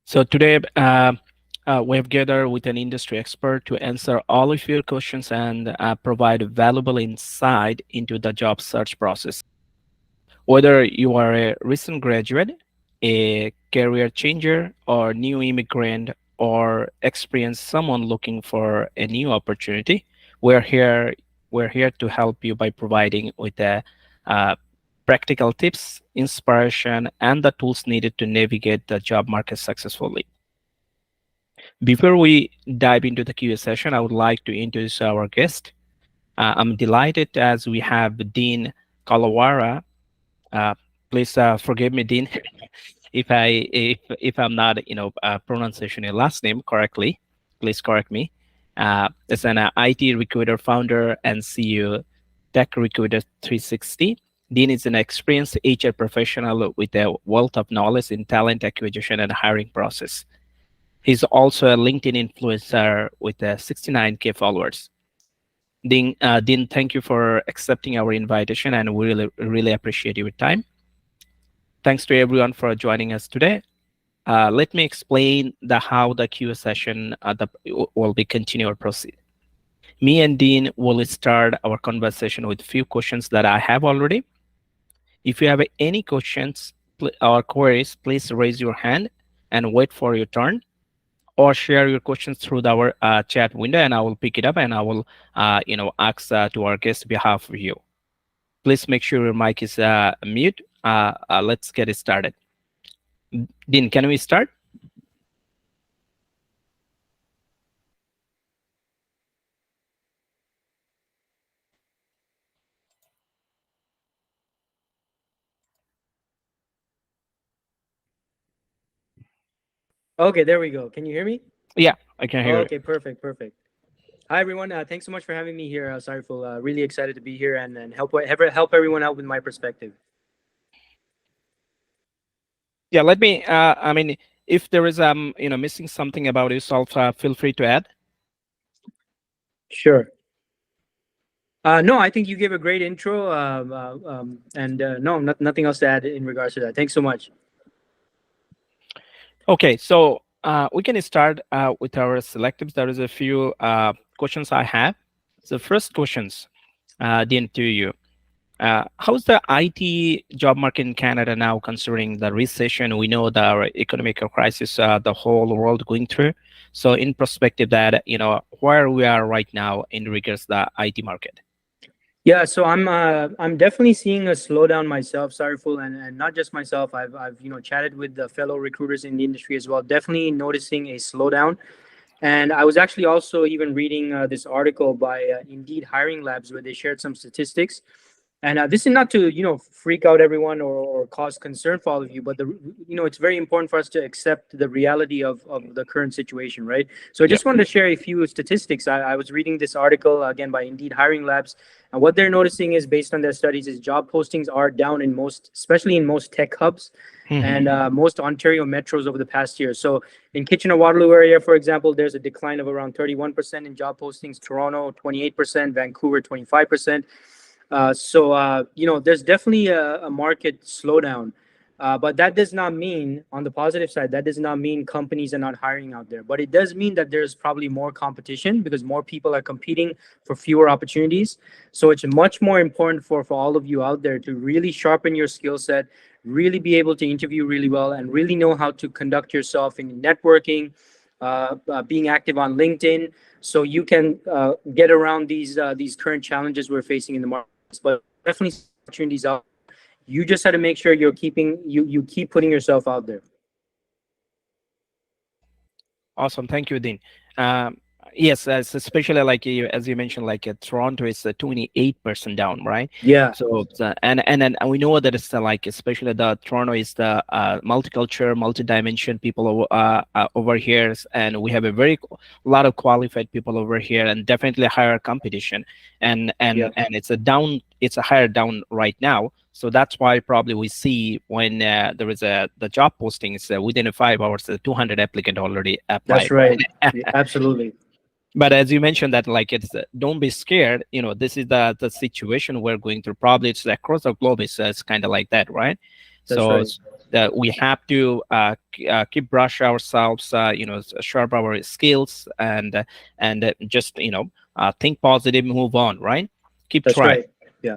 So today we have gathered with an industry expert to answer all of your questions and provide valuable insight into the job search process. Whether you are a recent graduate, a career changer, or new immigrant, or experienced someone looking for a new opportunity, we're here. We're here to help you by providing with the uh, practical tips, inspiration, and the tools needed to navigate the job market successfully. Before we dive into the Q&A session, I would like to introduce our guest. I'm delighted as we have Dean Kulaweera. Uh, please forgive me, Dean, if I'm not pronunciation your last name correctly. Please correct me. As an IT recruiter founder and CEO, Tech Recruiter 360. Dean is an experienced HR professional with a wealth of knowledge in talent acquisition and hiring process. He's also a LinkedIn influencer with 69K followers. Dean, thank you for accepting our invitation, and we really appreciate your time. Thanks to everyone for joining us today. Let me explain how the Q&A session will be continue or proceed. Me and Dean will start our conversation with few questions that I have already. If you have any questions or queries, please raise your hand and wait for your turn, or share your questions through our chat window, and I will pick it up and I will, ask to our guest behalf of you. Please make sure your mic is mute. Let's get it started. Dean, can we start? Okay, there we go. Can you hear me? Yeah, I can hear you. Okay, perfect, perfect. Hi everyone. Thanks so much for having me here, Sariful. Really excited to be here and help everyone out with my perspective. Yeah, let me. If there is missing something about yourself, feel free to add. Sure. No, I think you gave a great intro. And no, nothing else to add in regards to that. Thanks so much. Okay, so we can start with our selectives. There is a few questions I have. So first questions, Dean, to you. How's the IT job market in Canada now, considering the recession? We know the economic crisis the whole world going through. So, in perspective, that where we are right now in regards to the IT market. Yeah, so I'm definitely seeing a slowdown myself, Sariful, and not just myself. I've chatted with the fellow recruiters in the industry as well. Definitely noticing a slowdown. And I was actually also even reading this article by Indeed Hiring Labs where they shared some statistics. And this is not to freak out everyone or cause concern for all of you, but it's very important for us to accept the reality of the current situation, right? So I Yeah. just wanted to share a few statistics. I was reading this article again by Indeed Hiring Labs, and what they're noticing is based on their studies is job postings are down in most, especially in most tech hubs Mhm. and most Ontario metros over the past year. So in Kitchener-Waterloo area, for example, there's a decline of around 31% in job postings. Toronto, 28%. Vancouver, 25%. There's definitely a market slowdown. But that does not mean, on the positive side, that does not mean companies are not hiring out there. But it does mean that there's probably more competition because more people are competing for fewer opportunities. So it's much more important for all of you out there to really sharpen your skill set, really be able to interview really well, and really know how to conduct yourself in networking, being active on LinkedIn, so you can get around these current challenges we're facing in the market. But definitely opportunities out. You just have to make sure you keep putting yourself out there. Awesome. Thank you, Dean. Um, yes, especially like as you mentioned, like Toronto is 28% down, right? Yeah, So and we know that it's like especially the Toronto is the multicultural, multi-dimension people over here, and we have a lot of qualified people over here, and definitely higher competition, yeah, and it's a higher down right now. So that's why probably we see when there is the job postings within 5 hours, 200 applicant already that's applied, right. right? Yeah, absolutely. But as you mentioned that like it's don't be scared, this is the situation we're going through. Probably it's across the globe. It's kind of like that, right? That's So right. that we have to keep brush ourselves, sharp our skills, and just think positive, move on, right? Keep That's trying. right. Yeah.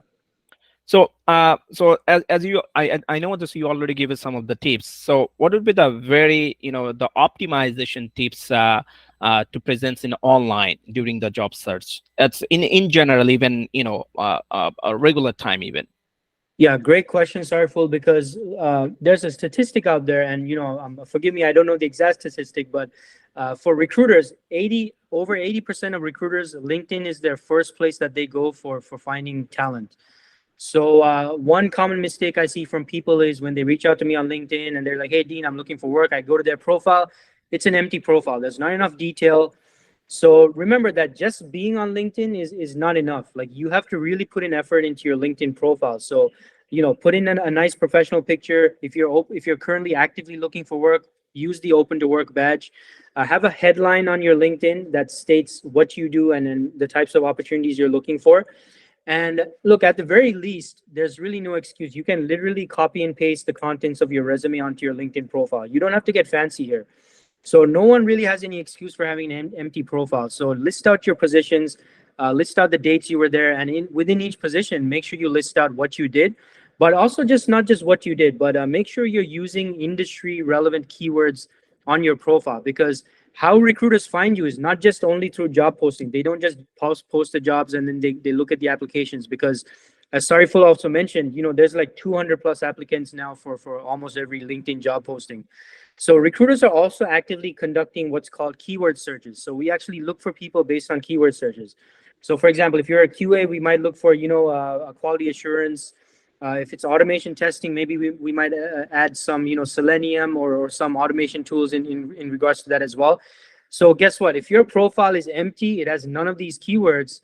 So as you I know this, you already gave us some of the tips. So what would be the very the optimization tips to presence in online during the job search? It's in general, even a regular time even. Yeah, great question, Sarful, because there's a statistic out there, and forgive me, I don't know the exact statistic, but for recruiters, 80% of recruiters, LinkedIn is their first place that they go for finding talent. So one common mistake I see from people is when they reach out to me on LinkedIn and they're like, "Hey, Dean, I'm looking for work." I go to their profile, it's an empty profile. There's not enough detail. So remember that just being on LinkedIn is not enough. Like you have to really put an effort into your LinkedIn profile. So, put in a nice professional picture. If you're currently actively looking for work, use the open to work badge. Have a headline on your LinkedIn that states what you do and then the types of opportunities you're looking for. And look, at the very least, there's really no excuse. You can literally copy and paste the contents of your resume onto your LinkedIn profile. You don't have to get fancy here. So no one really has any excuse for having an empty profile. So list out your positions, list out the dates you were there, and within each position, make sure you list out what you did, but also just not just what you did, but make sure you're using industry relevant keywords on your profile, because how recruiters find you is not just only through job posting. They don't just post the jobs and then they look at the applications, because as Sariful also mentioned, there's like 200 plus applicants now for almost every LinkedIn job posting. So recruiters are also actively conducting what's called keyword searches. So we actually look for people based on keyword searches. So for example, if you're a QA, we might look for, a quality assurance. If it's automation testing, maybe we might add some, Selenium or some automation tools in regards to that as well. So guess what? If your profile is empty, it has none of these keywords,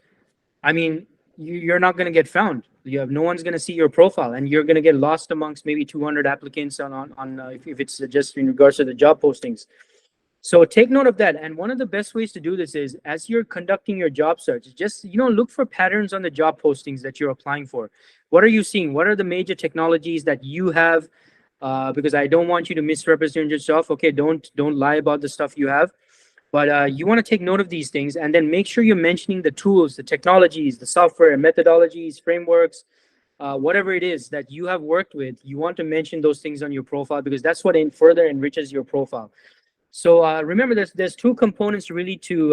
I mean, you're not going to get found. You have no one's going to see your profile, and you're going to get lost amongst maybe 200 applicants on if it's just in regards to the job postings. So take note of that. And one of the best ways to do this is as you're conducting your job search, just look for patterns on the job postings that you're applying for. What are you seeing? What are the major technologies that you have? Because I don't want you to misrepresent yourself. Okay, don't lie about the stuff you have, but you want to take note of these things and then make sure you're mentioning the tools, the technologies, the software, methodologies, frameworks, whatever it is that you have worked with. You want to mention those things on your profile because that's what further enriches your profile. So remember, there's two components really to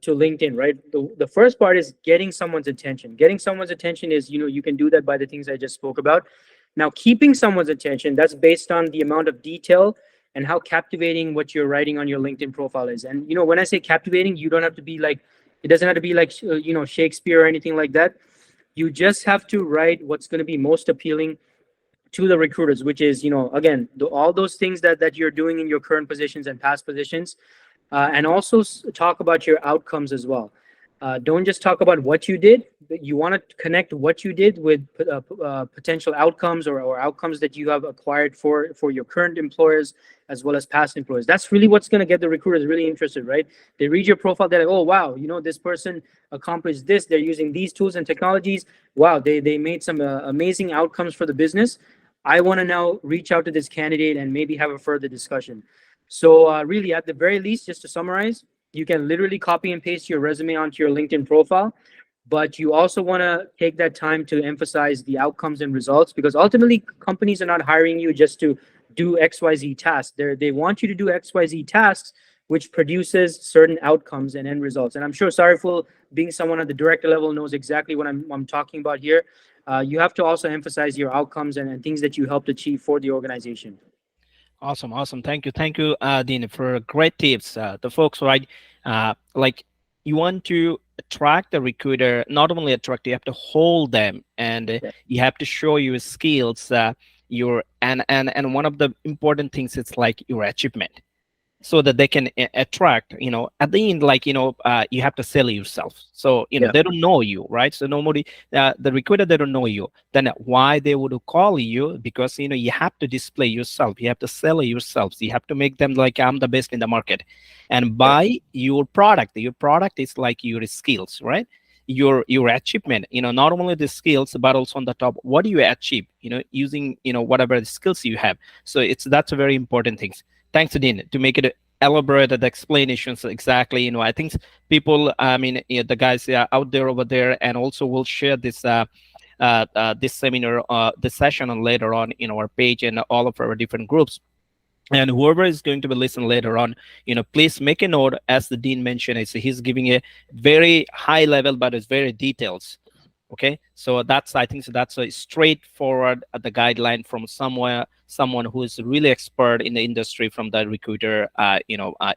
LinkedIn, right? The first part is getting someone's attention. Getting someone's attention is you can do that by the things I just spoke about. Now, keeping someone's attention, that's based on the amount of detail and how captivating what you're writing on your LinkedIn profile is. And when I say captivating, you don't have to be like, it doesn't have to be like Shakespeare or anything like that. You just have to write what's going to be most appealing to the recruiters, which is again all those things that you're doing in your current positions and past positions, and also talk about your outcomes as well. Don't just talk about what you did, but you want to connect what you did with potential outcomes or outcomes that you have acquired for your current employers as well as past employers. That's really what's going to get the recruiters really interested, right? They read your profile, they're like, oh wow, this person accomplished this, they're using these tools and technologies. Wow, they made some amazing outcomes for the business. I want to now reach out to this candidate and maybe have a further discussion. So really, at the very least, just to summarize, you can literally copy and paste your resume onto your LinkedIn profile, but you also want to take that time to emphasize the outcomes and results, because ultimately companies are not hiring you just to do XYZ tasks. They want you to do XYZ tasks, which produces certain outcomes and end results. And I'm sure Sariful, being someone at the director level, knows exactly what I'm talking about here. You have to also emphasize your outcomes and things that you helped achieve for the organization. Awesome, awesome. Thank you, Dean, for great tips. The folks, right? Like you want to attract the recruiter, not only attract, you have to hold them, and Yeah. you have to show your skills, your and one of the important things is like your achievement. so that they can attract, at the end, like, you have to sell yourself. So Yeah. they don't know you, right? So nobody, the recruiter, they don't know you. Then why they would call you? Because you have to display yourself, you have to sell yourselves, you have to make them like, I'm the best in the market, and Yep. buy your product is like your skills, right? Your achievement, not only the skills, but also on the top, what do you achieve, using whatever the skills you have. So that's a very important thing. Thanks, Dean, to make it elaborated explanations exactly. I think people, I mean, the guys out there over there, and also will share this seminar, this session on later on in our page and all of our different groups. And whoever is going to be listening later on, please make a note. As the dean mentioned, he's giving a very high level, but it's very details. Okay, so that's, I think, so that's a straightforward the guideline from someone who is really expert in the industry, from the recruiter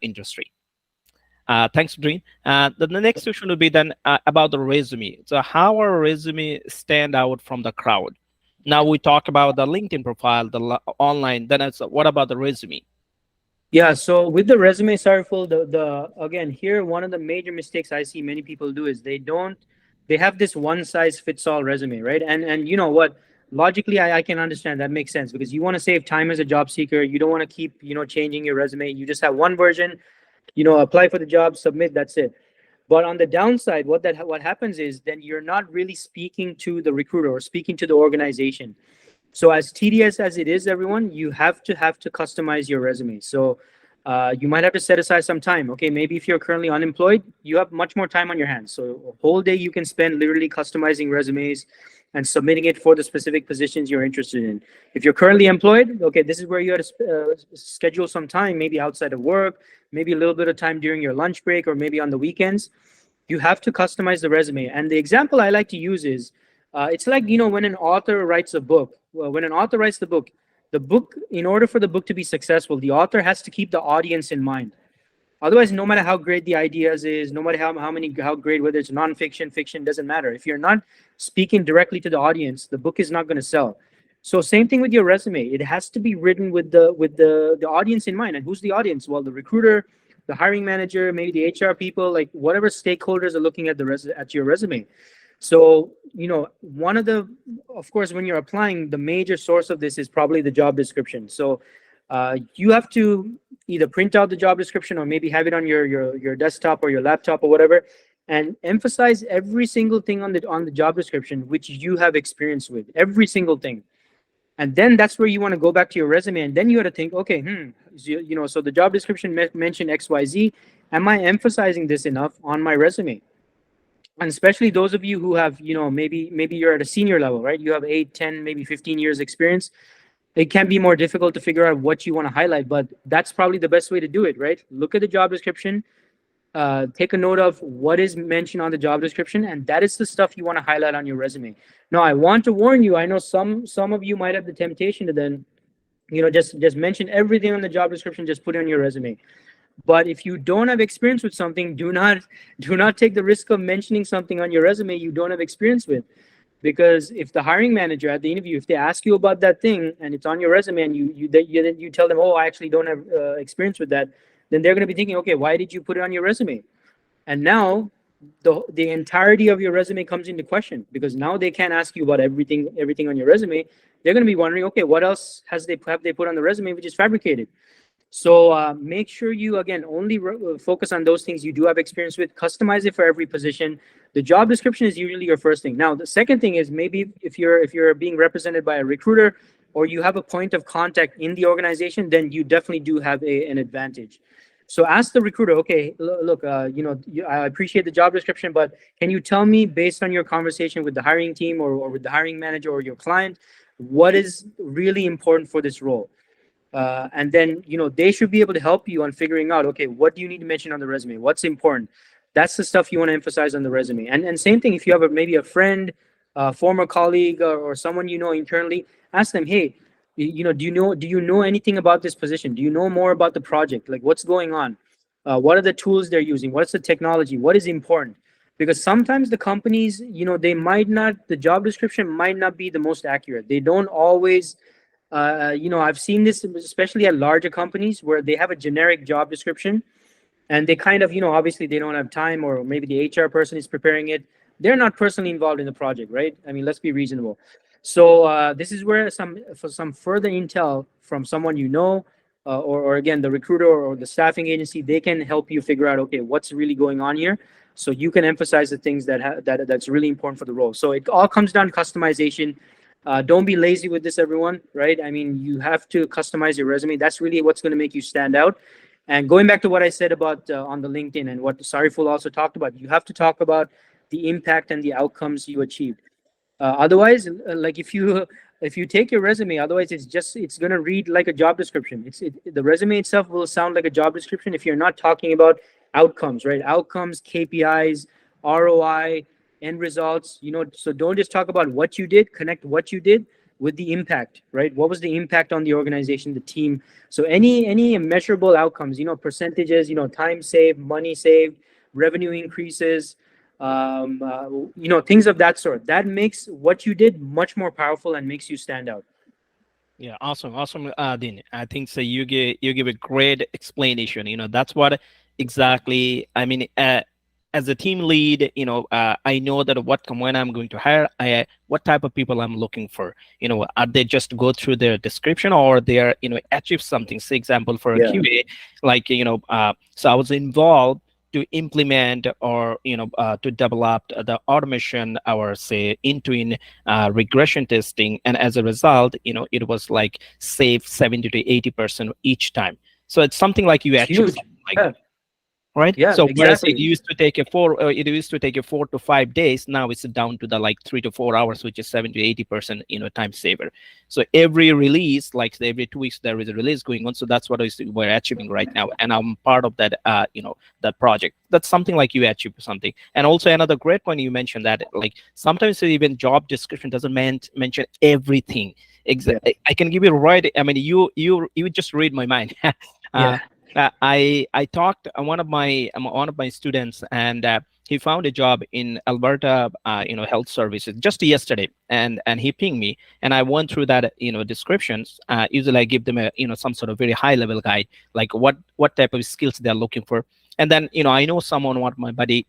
industry. Thanks, Dream. The next question will be then about the resume. So how our resume stand out from the crowd? Now we talk about the LinkedIn profile, the online. Then it's what about the resume? Yeah, so with the resume, Sarful, the again here, one of the major mistakes I see many people do is they have this one size fits all resume, right? And you know what? Logically, I can understand that makes sense because you want to save time as a job seeker. You don't want to keep changing your resume. You just have one version. Apply for the job, submit. That's it. But on the downside, what happens is then you're not really speaking to the recruiter or speaking to the organization. So as tedious as it is, everyone, you have to customize your resume. So you might have to set aside some time. Okay, maybe if you're currently unemployed, you have much more time on your hands. So a whole day you can spend literally customizing resumes and submitting it for the specific positions you're interested in. If you're currently employed, okay, this is where you have to schedule some time, maybe outside of work, maybe a little bit of time during your lunch break, or maybe on the weekends. You have to customize the resume. And the example I like to use is it's like, when an author writes a book. Well, when an author writes the book, in order for the book to be successful, the author has to keep the audience in mind. Otherwise, no matter how great the ideas is, no matter how great, whether it's nonfiction, fiction, doesn't matter. If you're not speaking directly to the audience, the book is not going to sell. So same thing with your resume. It has to be written with the audience in mind. And who's the audience? Well, the recruiter, the hiring manager, maybe the HR people, like whatever stakeholders are looking at at your resume. So, one of the, of course, when you're applying, the major source of this is probably the job description. So, you have to either print out the job description or maybe have it on your desktop or your laptop or whatever, and emphasize every single thing on the job description which you have experience with, every single thing. And then that's where you want to go back to your resume, and then you got to think, okay, so the job description mentioned XYZ. Am I emphasizing this enough on my resume? And especially those of you who have, maybe you're at a senior level, right? You have 8, 10, maybe 15 years experience. It can be more difficult to figure out what you want to highlight, but that's probably the best way to do it, right? Look at the job description, take a note of what is mentioned on the job description, and that is the stuff you want to highlight on your resume. Now, I want to warn you, I know some of you might have the temptation to then, just mention everything on the job description, just put it on your resume. But if you don't have experience with something, do not take the risk of mentioning something on your resume you don't have experience with. Because if the hiring manager at the interview, if they ask you about that thing and it's on your resume, and you tell them, oh, I actually don't have experience with that, then they're going to be thinking, okay, why did you put it on your resume? And now the entirety of your resume comes into question, because now they can't ask you about everything on your resume. They're going to be wondering, okay, what else have they put on the resume which is fabricated? So make sure you, again, only focus on those things you do have experience with. Customize it for every position. The job description is usually your first thing. Now, the second thing is, maybe if you're being represented by a recruiter, or you have a point of contact in the organization, then you definitely do have an advantage. So ask the recruiter, okay, look, I appreciate the job description, but can you tell me, based on your conversation with the hiring team, or with the hiring manager or your client, what is really important for this role? And then they should be able to help you on figuring out, okay, what do you need to mention on the resume, what's important. That's the stuff you want to emphasize on the resume. And same thing, if you have maybe a friend, a former colleague, or someone internally, ask them, hey, do you know anything about this position? Do you know more about the project? Like, what's going on? What are the tools they're using? What's the technology? What is important? Because sometimes the companies, the job description might not be the most accurate. They don't always I've seen this especially at larger companies where they have a generic job description, and they kind of, obviously they don't have time, or maybe the HR person is preparing it. They're not personally involved in the project, right? I mean, let's be reasonable. So this is where for some further intel from someone, or again the recruiter or the staffing agency, they can help you figure out, okay, what's really going on here, so you can emphasize the things that's really important for the role. So it all comes down to customization. Don't be lazy with this, everyone, right? I mean, you have to customize your resume. That's really what's going to make you stand out. And going back to what I said about on the LinkedIn, and what Sariful also talked about, you have to talk about the impact and the outcomes you achieved. Otherwise, like if you take your resume, otherwise it's gonna read like a job description. The resume itself will sound like a job description if you're not talking about outcomes, right? Outcomes, KPIs, ROI, end results. So don't just talk about what you did. Connect what you did with the impact, right? What was the impact on the organization, the team? So any measurable outcomes, percentages, time saved, money saved, revenue increases, things of that sort. That makes what you did much more powerful and makes you stand out. Yeah, awesome, awesome, Dean. I think so. You give a great explanation. That's what exactly. I mean, as a team lead, I know that when I'm going to hire, what type of people I'm looking for. Are they just go through their description, or they are achieve something? Say example for a Yeah, QA, like so I was involved to implement, or to develop the automation, or say into in regression testing, and as a result, it was like save 70 to 80% each time. So it's something like you it's achieve huge. something like Yeah, that, right? yeah, So whereas exactly. it used to take you 4 to 5 days, now it's down to the like 3 to 4 hours, which is 70 to 80% time saver. So every release, like say every 2 weeks, there is a release going on. So that's what we're achieving right now, and I'm part of that. That project. That's something like you achieve something. And also another great point you mentioned, that like sometimes even job description doesn't mention everything. Yeah, I can give you right. I mean, you just read my mind. uh, yeah, I talked to one of my students, and he found a job in Alberta, health services just yesterday, and he pinged me, and I went through that, descriptions. Usually, I give them a some sort of very high level guide, like what type of skills they're looking for, and then I know someone, one of my buddy.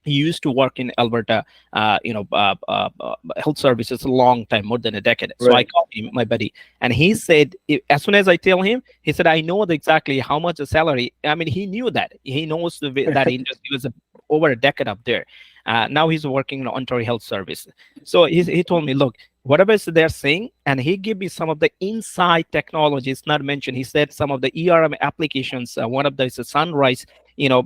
He used to work in Alberta, health services a long time, more than a decade. So I right. called him, my buddy, and he said, as soon as I tell him, he said, I know exactly how much the salary. I mean, he knew that. He knows that industry. He was over a decade up there. Now he's working in Ontario Health Service. So he told me, look, whatever is they're saying, and he gave me some of the inside technologies not mentioned. He said some of the ERM applications. One of them is a Sunrise. You know,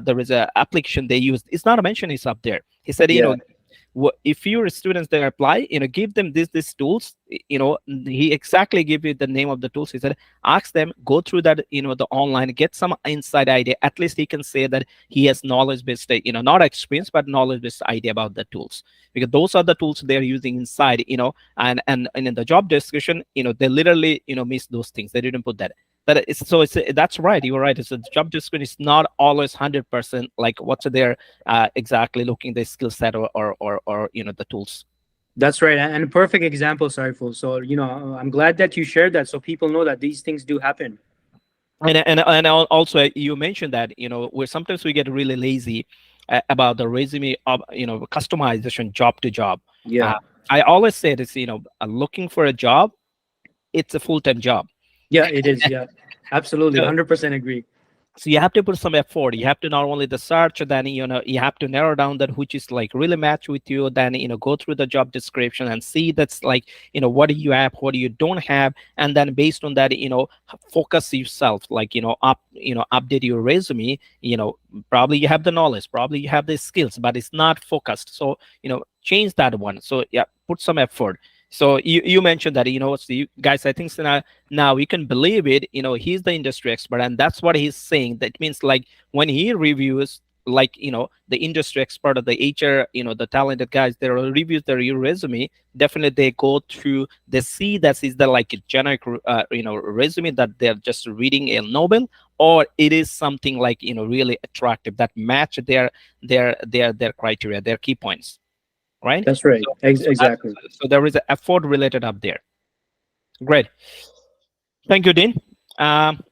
there is a application they use. It's not mentioned. It's up there. He said, Yeah, if you're students that apply, give them these tools. He exactly give you the name of the tools. He said, ask them, go through that, the online, get some inside idea. At least he can say that he has knowledge based, not experience, but knowledge based idea about the tools, because those are the tools they're using inside, and in the job description, they literally, miss those things. They didn't put that. But that's right. You're right. It's a job description is not always 100% like what's there exactly looking the skill set, or the tools. that's right. And a perfect example, Sariful. So, I'm glad that you shared that, so people know that these things do happen. And also, you mentioned that where sometimes we get really lazy about the resume of customization job to job. Yeah, uh, I always say this, looking for a job, it's a full-time job. yeah, it is. Yeah, absolutely, 100% agree. So you have to put some effort. You have to not only the search, then you have to narrow down that which is like really match with you. Then go through the job description and see that's like what do you have, what do you don't have, and then based on that focus yourself, like update your resume. Probably you have the knowledge, probably you have the skills, but it's not focused. So change that one. So yeah, put some effort. So you mentioned that so you guys, I think so now you can believe it. He's the industry expert, and that's what he's saying. That means like when he reviews, like the industry expert of the HR, the talented guys, they reviews their resume. Definitely they go through, they see that is the like a generic resume that they're just reading a novel, or it is something like really attractive that match their criteria, their key points, right? That's right. So Exactly. so there is an effort related up there. Great. Thank you, Dean. Um,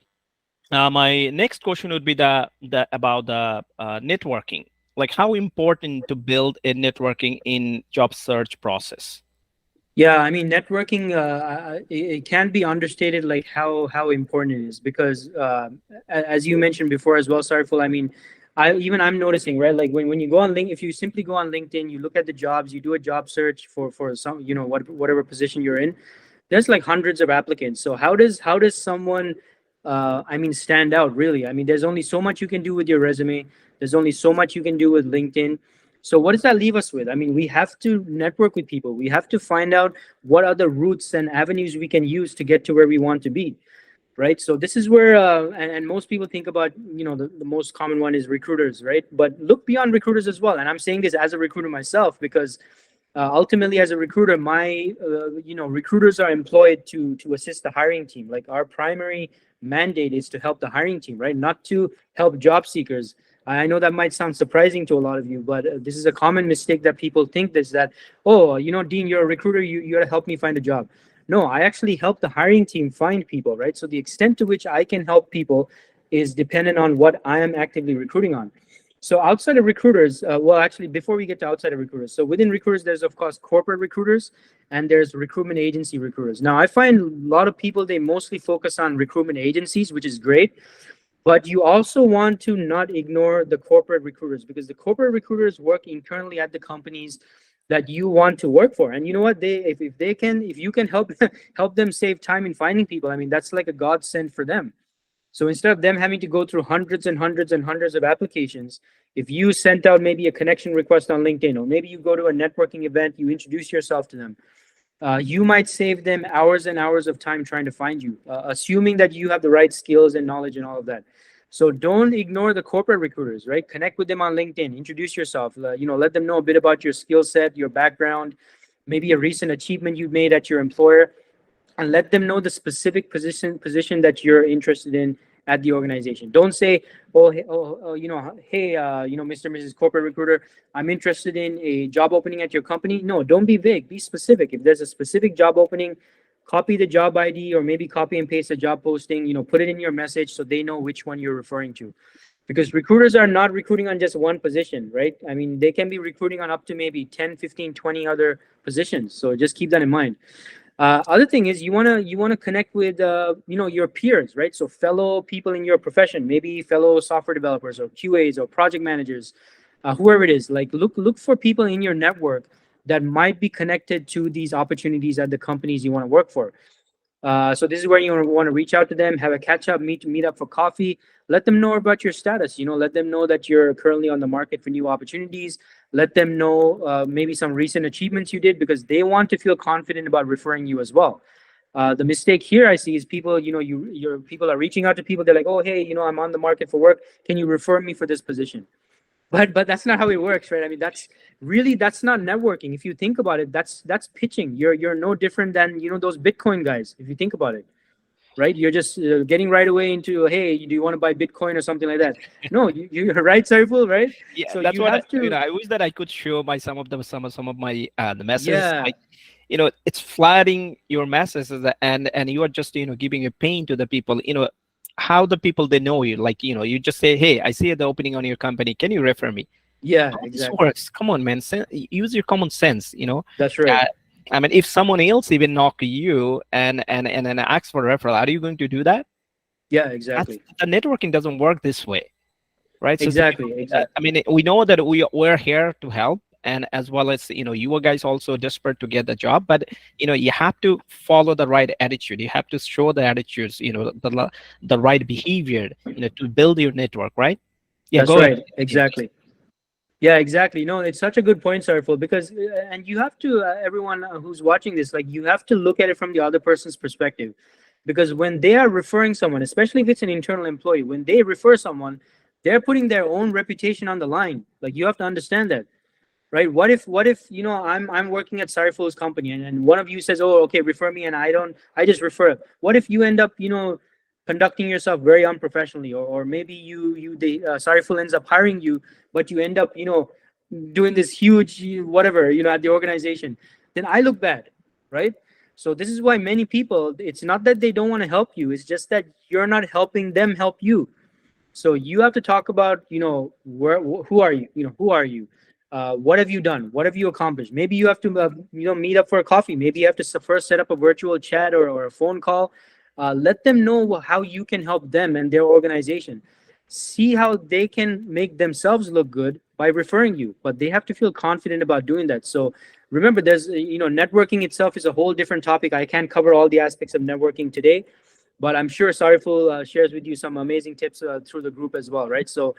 my next question would be the about the networking. Like, how important to build a networking in job search process? Yeah, I mean, networking, it can be understated, like how important it is, because as you mentioned before as well, Sarful. I mean, I'm noticing, right? Like when you go on if you simply go on LinkedIn, you look at the jobs, you do a job search for some, whatever position you're in, there's like hundreds of applicants. So how does someone, I mean, stand out really? I mean, there's only so much you can do with your resume. There's only so much you can do with LinkedIn. So what does that leave us with? I mean, we have to network with people. We have to find out what other routes and avenues we can use to get to where we want to be, right? So this is where and most people think about, the most common one is recruiters, right? But look beyond recruiters as well. And I'm saying this as a recruiter myself, because ultimately as a recruiter, my recruiters are employed to assist the hiring team. Like, our primary mandate is to help the hiring team, right? Not to help job seekers. I know that might sound surprising to a lot of you, but this is a common mistake that people think, this that, oh, Dean, you're a recruiter, you got to help me find a job. No, I actually help the hiring team find people, right? So the extent to which I can help people is dependent on what I am actively recruiting on. So outside of recruiters, well, actually, before we get to outside of recruiters, so within recruiters, there's of course corporate recruiters, and there's recruitment agency recruiters. Now, I find a lot of people, they mostly focus on recruitment agencies, which is great, but you also want to not ignore the corporate recruiters, because the corporate recruiters work internally at the companies that you want to work for. And you know what? If they can, if you can help help them save time in finding people, I mean, that's like a godsend for them. So instead of them having to go through hundreds and hundreds and hundreds of applications, if you sent out maybe a connection request on LinkedIn, or maybe you go to a networking event, you introduce yourself to them, you might save them hours and hours of time trying to find you, assuming that you have the right skills and knowledge and all of that. So don't ignore the corporate recruiters, right? Connect with them on LinkedIn, introduce yourself, let them know a bit about your skill set, your background, maybe a recent achievement you've made at your employer, and let them know the specific position that you're interested in at the organization. Don't say, oh, hey, hey, Mr. and Mrs. Corporate Recruiter, I'm interested in a job opening at your company. No, don't be vague. Be specific. If there's a specific job opening, copy the job ID, or maybe copy and paste the job posting. Put it in your message so they know which one you're referring to. Because recruiters are not recruiting on just one position, right? I mean, they can be recruiting on up to maybe 10, 15, 20 other positions. So just keep that in mind. Other thing is, you wanna connect with your peers, right? So fellow people in your profession, maybe fellow software developers or QAs or project managers, whoever it is. Like, look for people in your network that might be connected to these opportunities at the companies you want to work for. So this is where you want to reach out to them, have a catch up, meet up for coffee. Let them know about your status. Let them know that you're currently on the market for new opportunities. Let them know maybe some recent achievements you did, because they want to feel confident about referring you as well. The mistake here I see is people, your people are reaching out to people. They're like, oh, hey, I'm on the market for work. Can you refer me for this position? But that's not how it works, right? I mean, that's not networking. If you think about it, that's pitching. You're no different than those Bitcoin guys. If you think about it, right? You're just getting right away into, hey, do you want to buy Bitcoin or something like that? No, you're right, Saiful, right? Yeah, So that's you what have to, I wish that I could show my some of my the messages. yeah, Like, it's flooding your messages, and you are just giving a pain to the people. How the people they know you. Like, you just say, hey, I see the opening on your company. Can you refer me? yeah, How this exactly. works? Come on, man. Use your common sense. That's right. Uh, I mean, if someone else even knock you and ask for a referral, are you going to do that? Yeah, That's exactly, the networking doesn't work this way, right? So, exactly, exactly. I mean, we know that we're here to help, and as well as you guys also desperate to get the job, but you have to follow the right attitude. You have to show the attitudes, the right behavior, to build your network, right? Yeah, That's go ahead. right, Yeah, please. exactly. Yeah, exactly. No, it's such a good point, Sarful, because and you have to, everyone who's watching this, like, you have to look at it from the other person's perspective, because when they are referring someone, especially if it's an internal employee, when they refer someone, they're putting their own reputation on the line. Like, you have to understand that, right? What if I'm working at Sariful's company, and one of you says, oh, okay, refer me, and I just refer. What if you end up conducting yourself very unprofessionally, or maybe the Sariful ends up hiring you, but you end up doing this huge whatever at the organization, then I look bad, right? So this is why many people, it's not that they don't want to help you, it's just that you're not helping them help you. So you have to talk about, who are you? Who are you? What have you done? What have you accomplished? Maybe you have to, meet up for a coffee. Maybe you have to first set up a virtual chat or a phone call. Let them know how you can help them and their organization. See how they can make themselves look good by referring you, but they have to feel confident about doing that. So remember, networking itself is a whole different topic. I can't cover all the aspects of networking today, but I'm sure Sariful shares with you some amazing tips through the group as well, right? So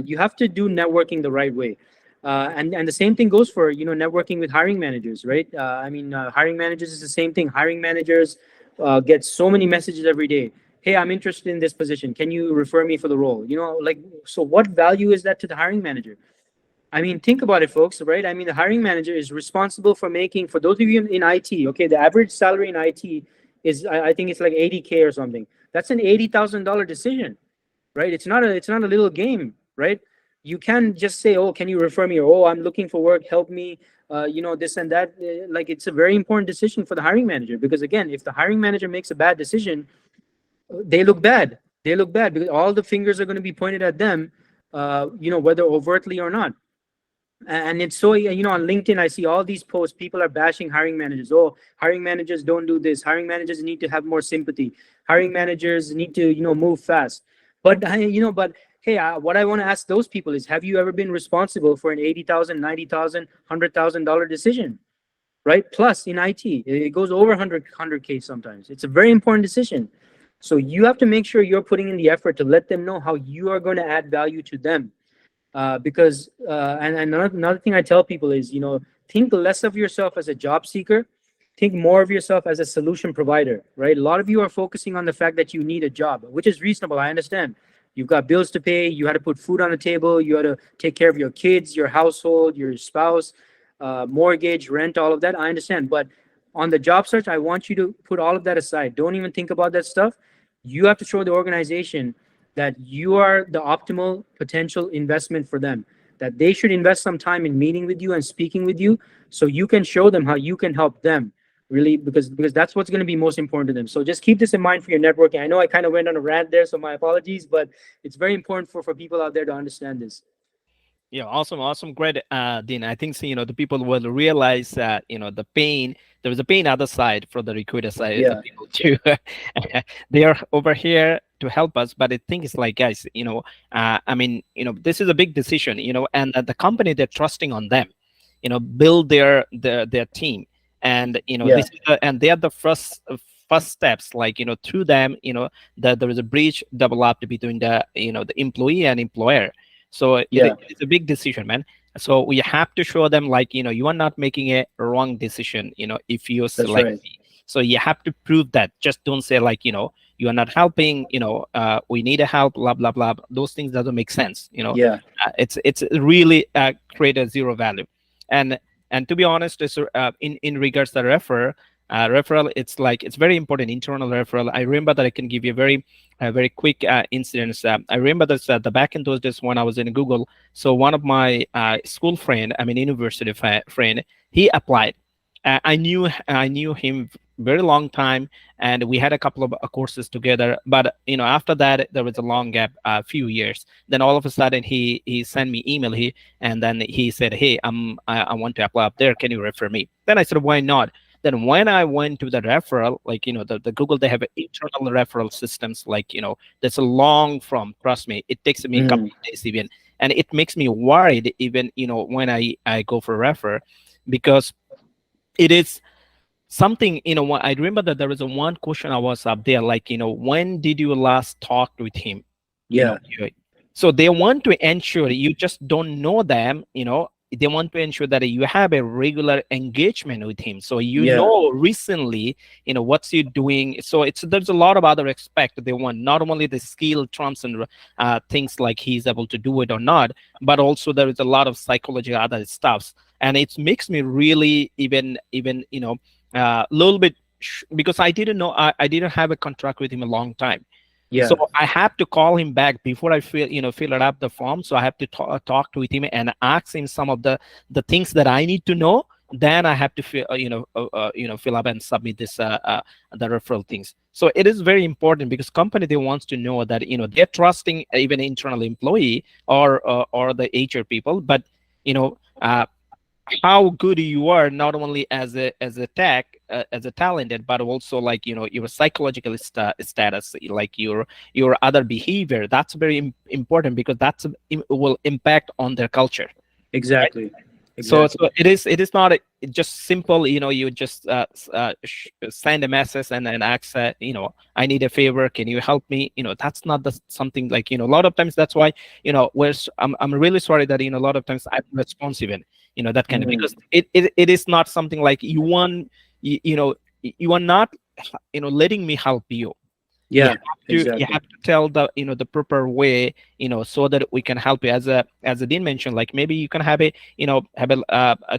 you have to do networking the right way. And the same thing goes for, networking with hiring managers, right? Hiring managers is the same thing. Hiring managers get so many messages every day. Hey, I'm interested in this position. Can you refer me for the role? So what value is that to the hiring manager? I mean, think about it, folks, right? I mean, the hiring manager is responsible for making, for those of you in IT, okay, the average salary in IT is, I think it's like 80K or something. That's an $80,000 decision, right? It's not a little game, right? You can just say, oh, can you refer me? Or, oh, I'm looking for work, help me, this and that. Like, it's a very important decision for the hiring manager, because again, if the hiring manager makes a bad decision, they look bad. They look bad because all the fingers are going to be pointed at them, whether overtly or not. And it's so, on LinkedIn, I see all these posts. People are bashing hiring managers. Oh, hiring managers don't do this. Hiring managers need to have more sympathy. Hiring managers need to, move fast. But but hey, what I want to ask those people is, have you ever been responsible for an 80,000, 90,000, $100,000 decision? Right? Plus, in IT, it goes over 100K sometimes. It's a very important decision. So you have to make sure you're putting in the effort to let them know how you are going to add value to them. Because and another thing I tell people is, think less of yourself as a job seeker, think more of yourself as a solution provider, right? A lot of you are focusing on the fact that you need a job, which is reasonable. I understand. You've got bills to pay. You had to put food on the table. You had to take care of your kids, your household, your spouse, mortgage, rent, all of that. I understand. But on the job search, I want you to put all of that aside. Don't even think about that stuff. You have to show the organization that you are the optimal potential investment for them, that they should invest some time in meeting with you and speaking with you, so you can show them how you can help them, really, because that's what's going to be most important to them. So just keep this in mind for your networking. I know I kind of went on a rant there, so my apologies, but it's very important for people out there to understand this. Yeah, awesome, awesome, great, Dean. I think so, the people will realize that the pain. There is a pain other side for the recruiter side. The Yeah, people too, they are over here to help us. But I think it's like, guys, this is a big decision, and the company, they're trusting on them, build their team, and yeah, this is and they are the first steps, like through them, that there is a bridge developed between the employee and employer. So yeah. it's a big decision, man. So we have to show them, like, you are not making a wrong decision, if you That's select right. me. So you have to prove that. Just don't say, like, you are not helping, we need a help, blah, blah, blah. Those things doesn't make sense, Yeah, it's really create a zero value. And to be honest, it's, in regards to referral, it's like, it's very important, internal referral. I remember that I can give you a very quick incidents. I remember that the back in those days when I was in Google. So one of my school friend, university friend, he applied. I knew him very long time, and we had a couple of courses together. But after that, there was a long gap, a few years. Then all of a sudden, he sent me email. And then he said, "Hey, I want to apply up there. Can you refer me?" Then I said, "Why not?" Then when I went to the referral, like, the Google, they have internal referral systems, like, that's a long from, trust me, it takes me a couple mm, of days even. And it makes me worried even, when I go for refer, because it is something, I remember that there was a one question I was up there, like, when did you last talk with him? you know yeah, you- so they want to ensure you just don't know them. They want to ensure that you have a regular engagement with him, so yeah, recently, what's you doing. So there's a lot of other aspect they want, not only the skill trumps and things like he's able to do it or not, but also there is a lot of psychology, other stuffs. And it makes me really even a little bit, because I didn't know, I didn't have a contract with him a long time. So yeah, I have to call him back before I fill it up the form. So I have to talk to him and ask him some of the things that I need to know then I have to fill up and submit this the referral things. So it is very important because company, they wants to know that they're trusting even internal employee or the HR people, but you know uh, how good you are, not only as a tech, as a talented, but also like your psychological status, like your other behavior. That's very important because will impact on their culture. Exactly. So Exactly. it is not just simple, you just send a message and ask, I need a favor, can you help me? That's not something like, a lot of times. That's why, I'm really sorry that, a lot of times I'm responsive in, that kind of, because Mhm. it is not something like you want, you are not, letting me help you. Yeah, You exactly. have to tell the proper way, so that we can help you, as a Dean mentioned, like maybe you can have a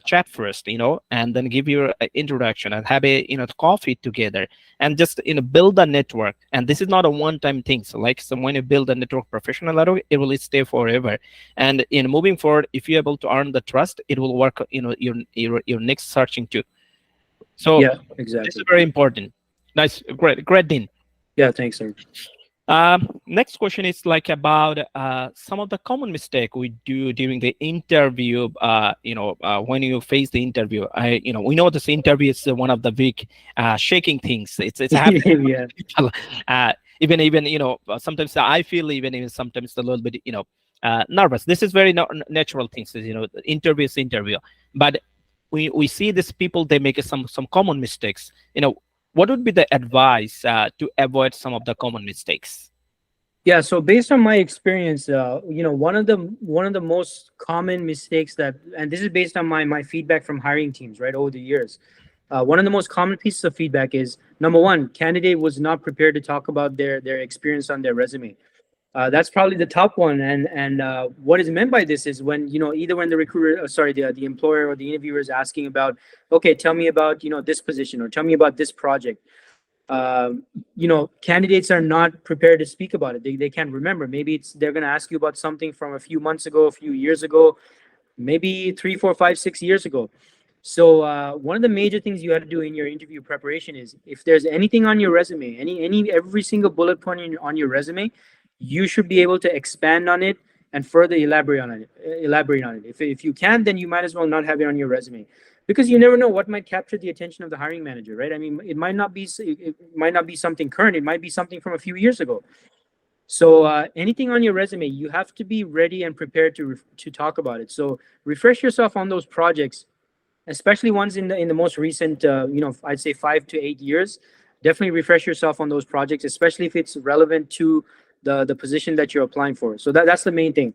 chat first, and then give your introduction and have a coffee together, and just build a network. And this is not a one time thing. So like, so when you build a network professional network, it will stay forever. And in moving forward, if you're able to earn the trust, it will work, your next searching too. So Yeah, this is exactly. very important. Nice. Great, Dean. Yeah, thanks, sir. Next question is like about some of the common mistake we do during the interview. When you face the interview, we know this interview is one of the big shaking things. It's happening. Yeah. People, even sometimes I feel even sometimes a little bit nervous. This is very natural things. The interview is interview, but we see these people, they make some common mistakes. What would be the advice to avoid some of the common mistakes? Yeah, so based on my experience, one of the most common mistakes that, and this is based on my feedback from hiring teams, right, over the years. One of the most common pieces of feedback is, number one, candidate was not prepared to talk about their experience on their resume. That's probably the top one. And what is meant by this is when, either when the recruiter, sorry, the employer or the interviewer is asking about, okay, tell me about this position, or tell me about this project. Candidates are not prepared to speak about it. They can't remember. Maybe they're going to ask you about something from a few months ago, a few years ago, maybe 3, 4, 5, 6 years ago. So one of the major things you have to do in your interview preparation is, if there's anything on your resume, every single bullet point on your resume, you should be able to expand on it and further elaborate on it. If you can, then you might as well not have it on your resume, because you never know what might capture the attention of the hiring manager, right? I mean, it might not be something current. It might be something from a few years ago. So anything on your resume, you have to be ready and prepared to talk about it. So refresh yourself on those projects, especially ones in the most recent, I'd say 5 to 8 years. Definitely refresh yourself on those projects, especially if it's relevant to the position that you're applying for. So that's the main thing.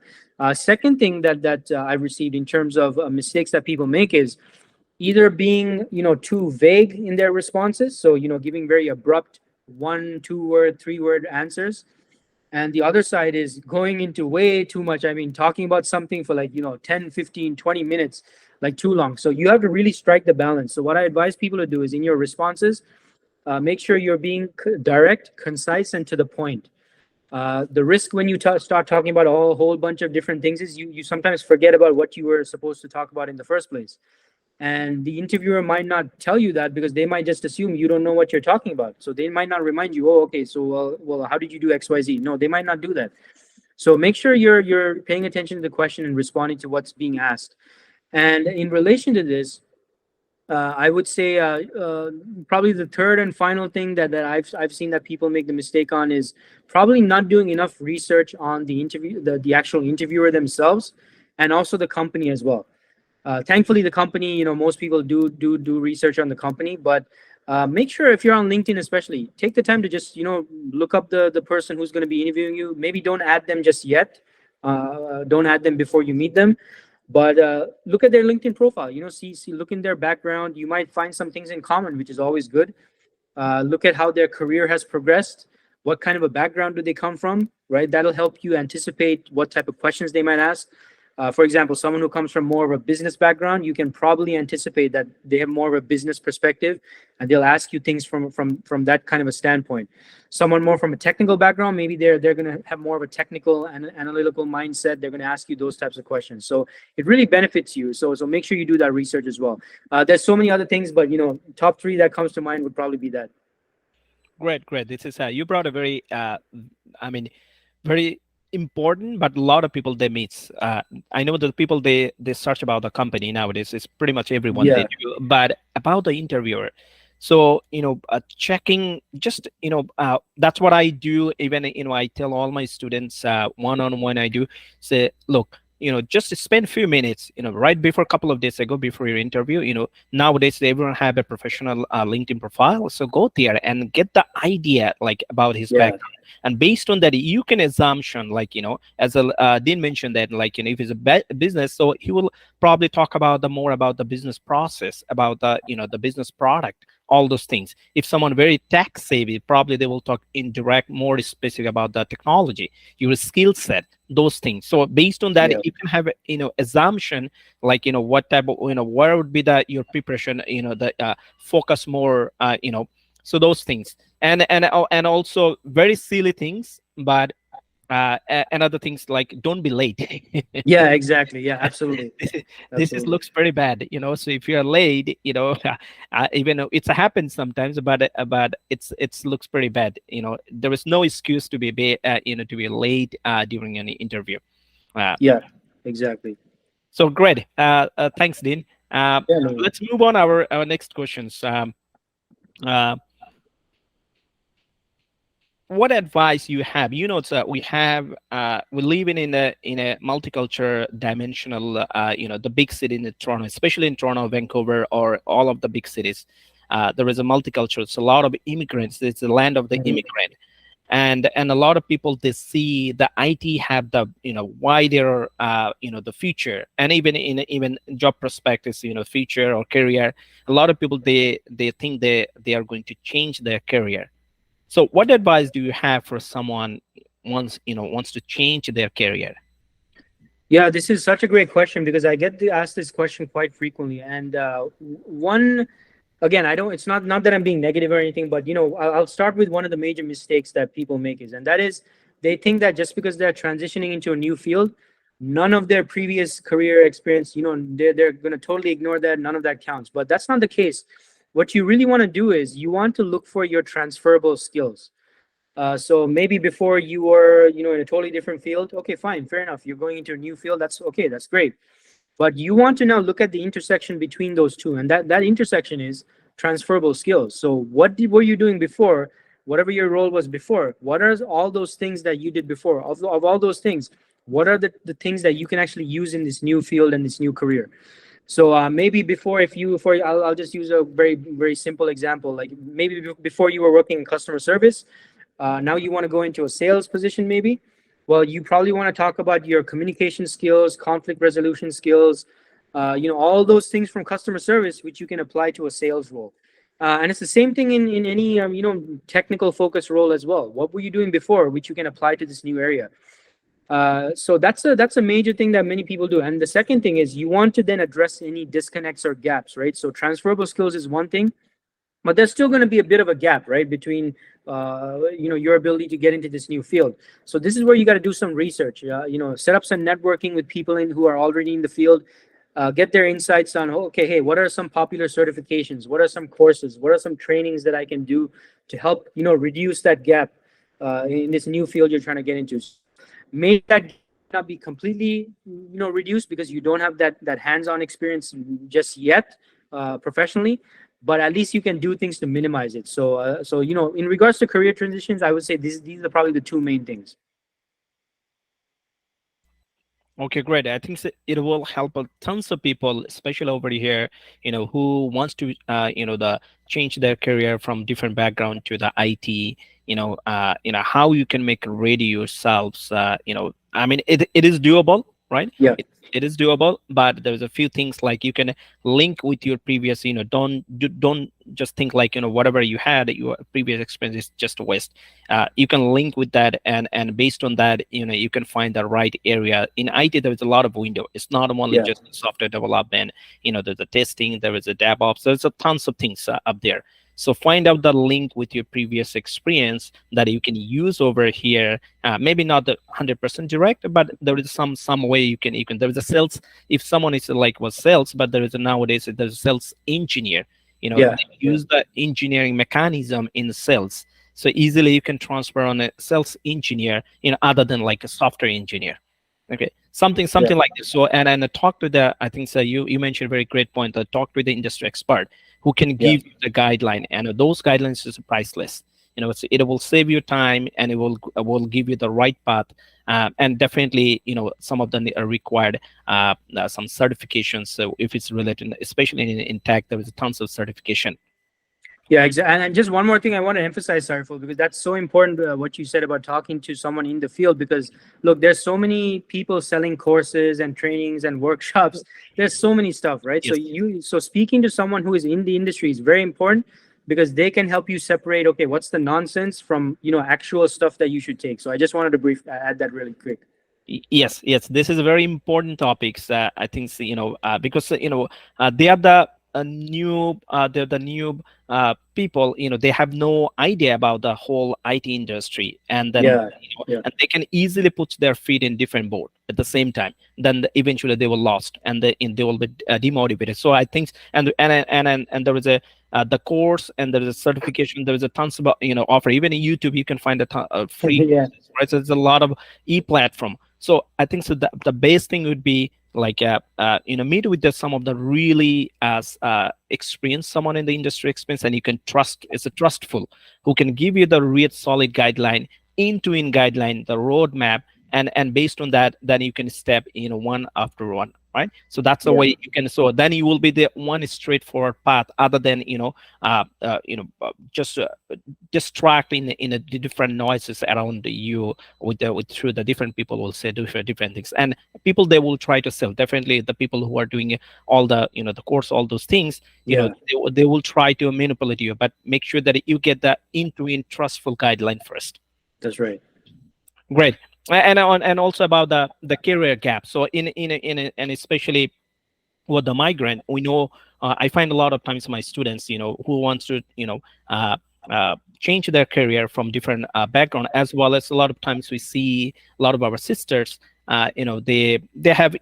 Second thing that I've received in terms of mistakes that people make is either being too vague in their responses, so giving very abrupt 1, 2 word, 3 word answers, and the other side is going into way too much. I mean, talking about something for like 10, 15, 20 minutes, like too long. So you have to really strike the balance. So what I advise people to do is, in your responses, make sure you're being direct, concise, and to the point. The risk when you start talking about a whole bunch of different things is you sometimes forget about what you were supposed to talk about in the first place. And the interviewer might not tell you that, because they might just assume you don't know what you're talking about. So they might not remind you, oh, okay, so well, how did you do XYZ? No, they might not do that. So make sure you're paying attention to the question and responding to what's being asked. And in relation to this, I would say probably the third and final thing that I've seen that people make the mistake on is probably not doing enough research on the actual interviewer themselves, and also the company as well. Thankfully, the company, most people do research on the company, but make sure, if you're on LinkedIn especially, take the time to just look up the person who's going to be interviewing you. Maybe don't add them just yet. Don't add them before you meet them, but look at their LinkedIn profile. See, look in their background. You might find some things in common, which is always good. Look at how their career has progressed. What kind of a background do they come from? Right, that'll help you anticipate what type of questions they might ask. For example, someone who comes from more of a business background, you can probably anticipate that they have more of a business perspective, and they'll ask you things from that kind of a standpoint. Someone more from a technical background, maybe they're going to have more of a technical and analytical mindset. They're going to ask you those types of questions. So it really benefits you. So make sure you do that research as well. There's so many other things, but top three that comes to mind would probably be that. Great, great. This is you brought a very, I mean, very important, but a lot of people they meet. I know that people they search about the company nowadays. It's pretty much everyone they Yeah, do, but about the interviewer. So checking just that's what I do. Even I tell all my students one on one. I do say, look, just spend a few minutes, right before a couple of days ago before your interview. Nowadays everyone have a professional LinkedIn profile, so go there and get the idea like about his yeah, background, and based on that you can assumption like as Dean mentioned that like if it's a business, so he will probably talk about the more about the business process, about the the business product, all those things. If someone very tech savvy, probably they will talk in direct more specific about the technology, your skill set, those things. So based on that yeah, you can have a assumption like what type of where would be the your preparation, the focus more so those things. And also very silly things, but and other things like don't be late. yeah. Exactly. Yeah, absolutely, This is absolutely. looks very bad, so if you're late, even though it's happens sometimes, but it's looks pretty bad. There is no excuse to to be late during an interview. uh, Yeah, exactly. so great. Thanks, Dean. Yeah, no, Let's move on our next questions. Uh, what advice you have? We live in a multicultural dimensional, the big city in Toronto, especially in Toronto, Vancouver, or all of the big cities. There is a multicultural. It's a lot of immigrants. It's the land of the mhm. immigrant. And a lot of people they see the IT have the wider the future, and even job prospectus, future or career. A lot of people they think they are going to change their career. So what advice do you have for someone wants to change their career? Yeah, this is such a great question because I get to ask this question quite frequently. And one, again, I don't. It's not that I'm being negative or anything, but I'll start with one of the major mistakes that people make is, and that is, they think that just because they're transitioning into a new field, none of their previous career experience, they're going to totally ignore that. None of that counts. But that's not the case. What you really want to do is you want to look for your transferable skills. So maybe before you were, in a totally different field. Okay, fine, fair enough. You're going into a new field. That's okay. That's great. But you want to now look at the intersection between those two, and that intersection is transferable skills. So were you doing before? Whatever your role was before, what are all those things that you did before? Of all those things, what are the things that you can actually use in this new field and this new career? So maybe before, if you for I'll just use a very very simple example. Like maybe before you were working in customer service, now you want to go into a sales position, maybe. Well, you probably want to talk about your communication skills, conflict resolution skills, all those things from customer service, which you can apply to a sales role. And it's the same thing in any, technical focus role as well. What were you doing before, which you can apply to this new area? So that's a major thing that many people do. And the second thing is you want to then address any disconnects or gaps, right? So transferable skills is one thing, but there's still going to be a bit of a gap, right, between your ability to get into this new field. So this is where you got to do some research. Set up some networking with people who are already in the field. Get their insights on, okay, hey, what are some popular certifications? What are some courses? What are some trainings that I can do to help reduce that gap in this new field you're trying to get into? May that not be completely reduced because you don't have that hands-on experience just yet professionally, but at least you can do things to minimize it. So in regards to career transitions, I would say these are probably the two main things. Okay, great. I think it will help tons of people, especially over here, who wants to, the change their career from different background to the IT. How you can make ready yourselves. I mean, it is doable, right? Yeah, it is doable, but there's a few things like you can link with your previous, don't just think like, whatever you had, your previous experience is just a waste. You can link with that, and based on that, you can find the right area. In IT, there's a lot of window. It's not only Yeah. just software development. There's a testing, there is a DevOps, there's a tons of things up there. So find out the link with your previous experience that you can use over here. Maybe not the 100% direct, but there is some way you can. There is a sales. If someone is like was sales, but there is a nowadays there's a sales engineer. Yeah. They use the engineering mechanism in sales. So easily you can transfer on a sales engineer, other than like a software engineer. Okay, Yeah. something like this. So and talk to the, I think so you mentioned a very great point, that talk with the industry expert who can Yeah. give you the guideline, and those guidelines is priceless. It will save you time, and it will give you the right path. And definitely, some of the required some certifications. So if it's related, especially in tech, there is tons of certification. Yeah, exactly. And just one more thing I want to emphasize, Sarful, because that's so important, what you said about talking to someone in the field. Because look, there's so many people selling courses and trainings and workshops. There's so many stuff, right? So Yes. so speaking to someone who is in the industry is very important, because they can help you separate, okay, what's the nonsense from, actual stuff that you should take. So I just wanted to add that really quick. Yes, this is a very important topics. I think so, because they are they're the new people. They have no idea about the whole IT industry, and then Yeah. Yeah. and they can easily put their feet in different boat at the same time. Then eventually they will lost, and they will be demotivated. So I think, and there is a the course, and there is a certification. There is a tons of offer. Even in YouTube, you can find a ton, free Yeah. courses, right? So there's a lot of e-platform. So I think so the base thing would be like meet with some of the really experienced someone in the industry experience, and you can trust. It's a trustful who can give you the real solid guideline, in guideline, the roadmap, and based on that, then you can step one after one, right? So that's the Yeah. way you can. So then you will be the one straightforward path, other than just distract in the different noises around you, with through the different people will say different things, and people they will try to sell. Definitely the people who are doing all the the course, all those things, Yeah. they will try to manipulate you, but make sure that you get the in trustful guideline first. That's right. Great. And also about the career gap. So and especially with the migrant, we know, I find a lot of times my students, who wants to uh, change their career from different background, as well as a lot of times we see a lot of our sisters, they have,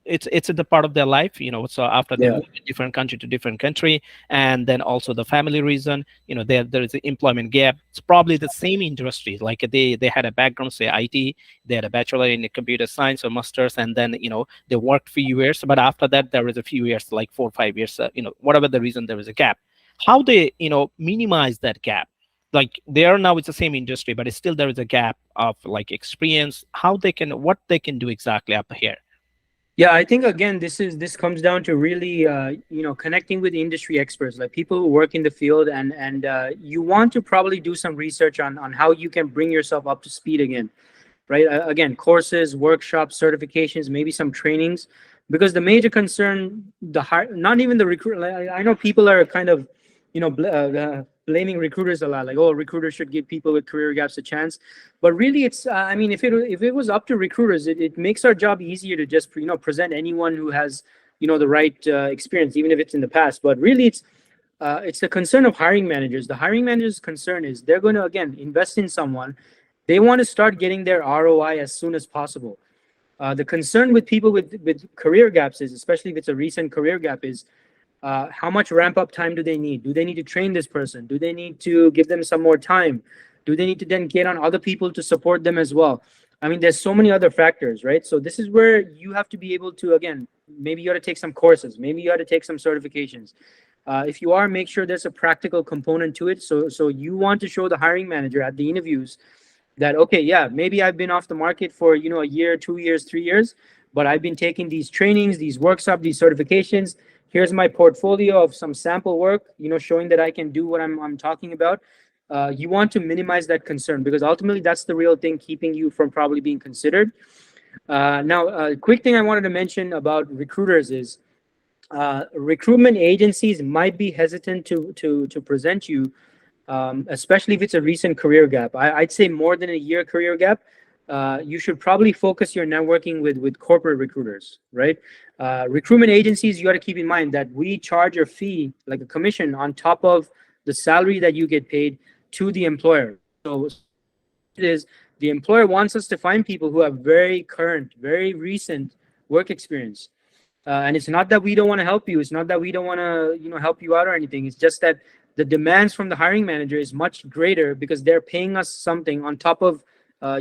it's the part of their life, so after they Yeah. move to different country to different country, and then also the family reason, there is an employment gap. It's probably the same industry, like they had a background, say IT, they had a bachelor in computer science or masters, and then they worked few years, but after that there is a few years, like 4 or 5 years, whatever the reason, there is a gap. How they minimize that gap, like they are now, it's the same industry, but it's still there is a gap of like experience, how they can, what they can do exactly up here. Yeah, I think again, this comes down to really, connecting with industry experts, like people who work in the field, and you want to probably do some research on how you can bring yourself up to speed again, right? Again, courses, workshops, certifications, maybe some trainings, because the major concern, not even the recruit. Like, I know people are kind of, blaming recruiters a lot, like, oh, recruiters should give people with career gaps a chance. But really, it's, I mean, if it was up to recruiters, it makes our job easier to just present anyone who has the right experience, even if it's in the past. But really, it's the concern of hiring managers. The hiring managers' concern is they're going to again invest in someone. They want to start getting their ROI as soon as possible. The concern with people with career gaps is, especially if it's a recent career gap, is how much ramp up time do they need? Do they need to train this person? Do they need to give them some more time? Do they need to then get on other people to support them as well? I mean, there's so many other factors, right? So this is where you have to be able to, again, maybe you got to take some courses, maybe you got to take some certifications. If you are, make sure there's a practical component to it. So you want to show the hiring manager at the interviews that, okay, yeah, maybe I've been off the market for a year, 2 years, 3 years, but I've been taking these trainings, these workshops, these certifications. Here's my portfolio of some sample work, showing that I can do what I'm talking about. You want to minimize that concern, because ultimately that's the real thing keeping you from probably being considered. Now, a quick thing I wanted to mention about recruiters is recruitment agencies might be hesitant to present you, especially if it's a recent career gap. I'd say more than a year career gap. You should probably focus your networking with corporate recruiters, right? Recruitment agencies, you got to keep in mind that we charge a fee, like a commission, on top of the salary that you get paid to the employer. So what happens is the employer wants us to find people who have very current, very recent work experience. And it's not that we don't want to help you. It's not that we don't want to, help you out or anything. It's just that the demands from the hiring manager is much greater because they're paying us something on top of,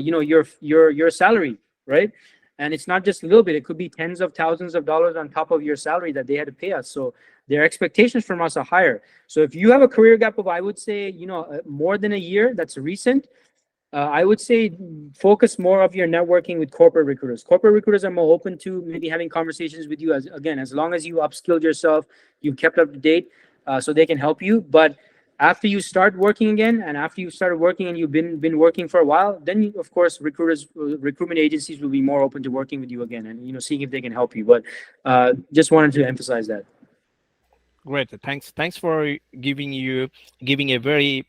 your salary, right? And it's not just a little bit. It could be tens of thousands of dollars on top of your salary that they had to pay us. So their expectations from us are higher. So if you have a career gap of, I would say, more than a year, that's recent. I would say focus more of your networking with corporate recruiters. Corporate recruiters are more open to maybe having conversations with you as long as you upskilled yourself, you've kept up to date, so they can help you. But after you start working again, and after you started working and you've been working for a while, then of course recruitment agencies will be more open to working with you again and seeing if they can help you. But just wanted to emphasize that. Great. Thanks for giving a very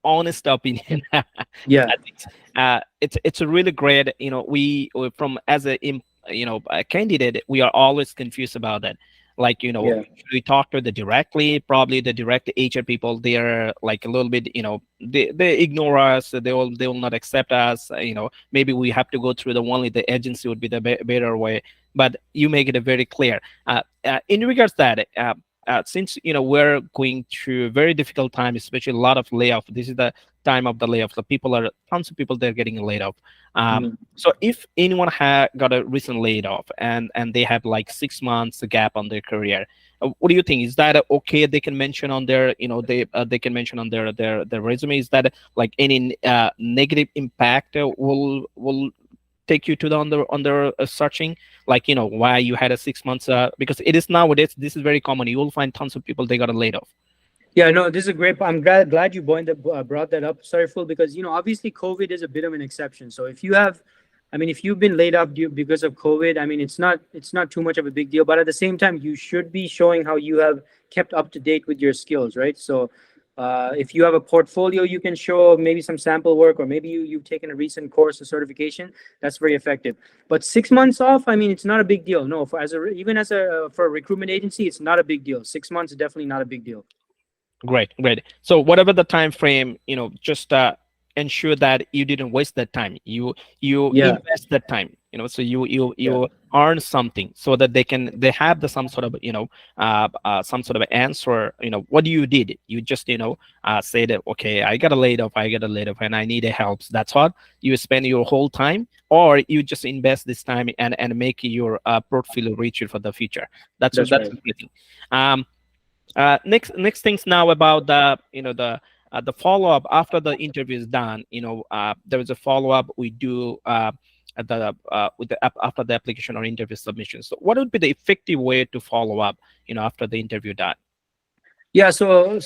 honest opinion. I Yeah, think it's a really great. From as a candidate, we are always confused about that. Like, yeah, we talk to the directly, probably the direct HR people. They are like a little bit, they ignore us. They will not accept us. Maybe we have to go through the agency would be the better way. But you make it a very clear. In regards to that, since we're going through a very difficult time, especially a lot of layoff. This is the time of the layoff. The people are tons of people they're getting laid off. mhm. So if anyone got a recent laid off and they have like 6 months gap on their career, what do you think? Is that okay? They can mention on their they can mention on their resume. Is that like any negative impact will take you to the under searching, like why you had a 6 months, because it is nowadays this is very common. You will find tons of people they got laid off. Yeah, no, this is a great. I'm glad you brought that up, Sorrowful, because obviously COVID is a bit of an exception. So if you have, I mean, if you've been laid off because of COVID, I mean, it's not too much of a big deal. But at the same time, you should be showing how you have kept up to date with your skills, right? So if you have a portfolio, you can show maybe some sample work, or maybe you've taken a recent course or certification. That's very effective. But 6 months off, I mean, it's not a big deal. No, for a recruitment agency, it's not a big deal. 6 months is definitely not a big deal. Great. So whatever the time frame, just ensure that you didn't waste that time. You Yeah, invest that time. So you yeah, you earn something so that they have the some sort of some sort of answer. What you did. You just say that, okay, I got a laid off. I got a laid off, and I need a help. That's what you spend your whole time, or you just invest this time and make your portfolio richer for the future. that's That's right. everything. Next things now about the follow up after the interview is done. There is a follow up we do at the with the after the application or interview submission. So what would be the effective way to follow up? After the interview done. Yeah, so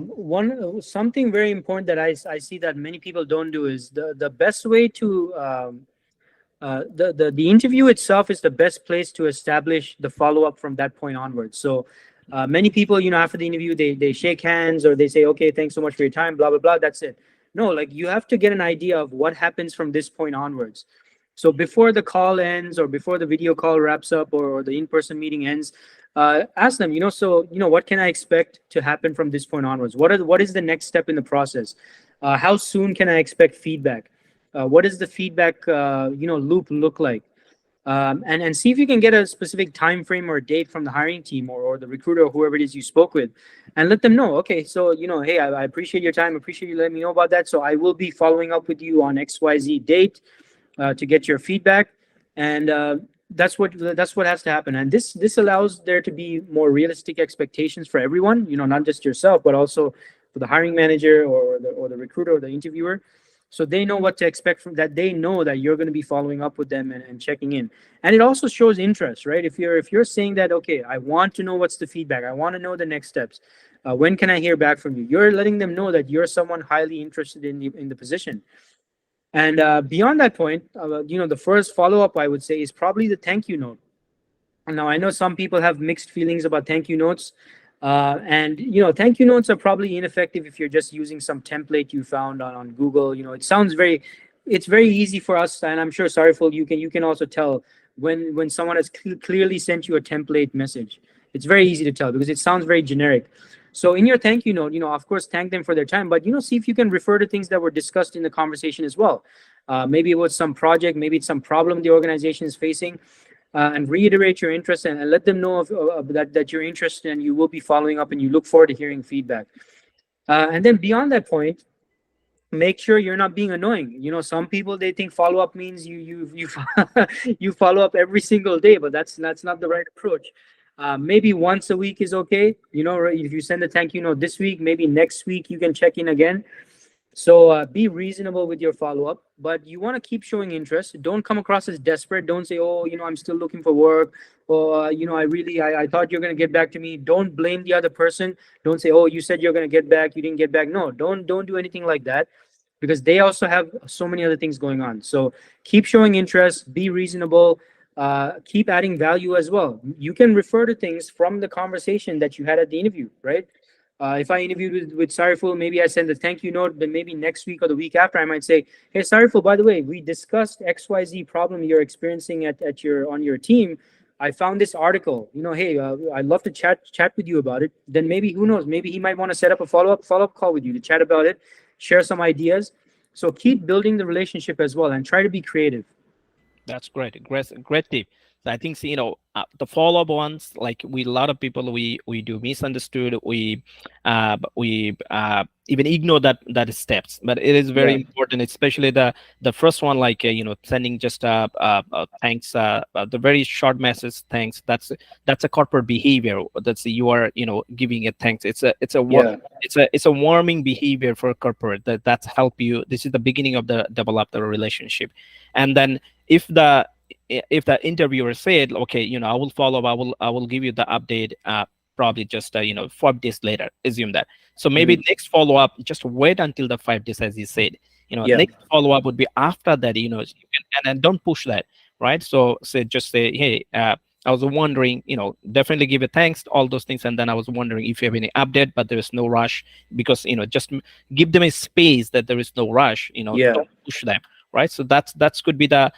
one something very important that I see that many people don't do is the best way to the interview itself is the best place to establish the follow up from that point onwards. So many people, after the interview, they shake hands or they say, okay, thanks so much for your time, blah blah blah. That's it. No, like you have to get an idea of what happens from this point onwards. So before the call ends or before the video call wraps up or the in-person meeting ends, ask them, what can I expect to happen from this point onwards? What is the next step in the process? How soon can I expect feedback? What does the feedback loop look like? And see if you can get a specific time frame or date from the hiring team or the recruiter or whoever it is you spoke with, and let them know, okay, so hey, I appreciate your time, appreciate you letting me know about that, so I will be following up with you on XYZ date to get your feedback. And that's what has to happen. And this allows there to be more realistic expectations for everyone, not just yourself, but also for the hiring manager or the recruiter or the interviewer, so they know what to expect from that. They know that you're going to be following up with them and checking in. And it also shows interest, right? If you're saying that, okay, I want to know what's the feedback, I want to know the next steps, when can I hear back from you, you're letting them know that you're someone highly interested in the position. And beyond that point, the first follow up I would say is probably the thank you note. Now, I know some people have mixed feelings about thank you notes. And thank you notes are probably ineffective if you're just using some template you found on Google. It's very easy for us, and I'm sure Sariful, you can also tell when someone has clearly sent you a template message. It's very easy to tell because it sounds very generic. So in your thank you note, of course, thank them for their time, but see if you can refer to things that were discussed in the conversation as well. Maybe it was some project, maybe it's some problem the organization is facing, and reiterate your interest, and let them know that you're interested and you will be following up and you look forward to hearing feedback. And then beyond that point, make sure you're not being annoying. Some people, they think follow up means you you follow up every single day, but that's not the right approach. Maybe once a week is okay. If you send a thank you note this week, maybe next week you can check in again. So be reasonable with your follow up, but you want to keep showing interest. Don't come across as desperate. Don't say, "Oh, I'm still looking for work," or I thought you're going to get back to me. Don't blame the other person. Don't say, "Oh, you said you're going to get back, you didn't get back." No, don't do anything like that, because they also have so many other things going on. So keep showing interest. Be reasonable. Keep adding value as well. You can refer to things from the conversation that you had at the interview, right? If I interviewed with Sariful, maybe I send a thank you note. Then maybe next week or the week after, I might say, "Hey, Sariful, by the way, we discussed XYZ problem you're experiencing at your on your team. I found this article. Hey, I'd love to chat with you about it." Then maybe, who knows? Maybe he might want to set up a follow up call with you to chat about it, share some ideas. So keep building the relationship as well, and try to be creative. That's great. Great tip. So I think, the follow-up ones, like a lot of people, we do misunderstood. We even ignore that steps, but it is very Yeah, important, especially the first one, like sending just thanks, the very short message, thanks. That's a corporate behavior. That's, you are giving a thanks. yeah, It's a warming behavior for corporate, that's help you. This is the beginning of the develop the relationship. And then if the interviewer said, okay, I will follow up, I will give you the update, probably just 5 days later, assume that. So maybe mhm, next follow up, just wait until the 5 days, as you said. yeah, Next follow up would be after that. You can, and don't push that, right? So just say, hey, I was wondering, definitely give a thanks to all those things, and then I was wondering if you have any update, but there is no rush, because just give them a space that there is no rush. yeah. Don't push them, right? So that's could be the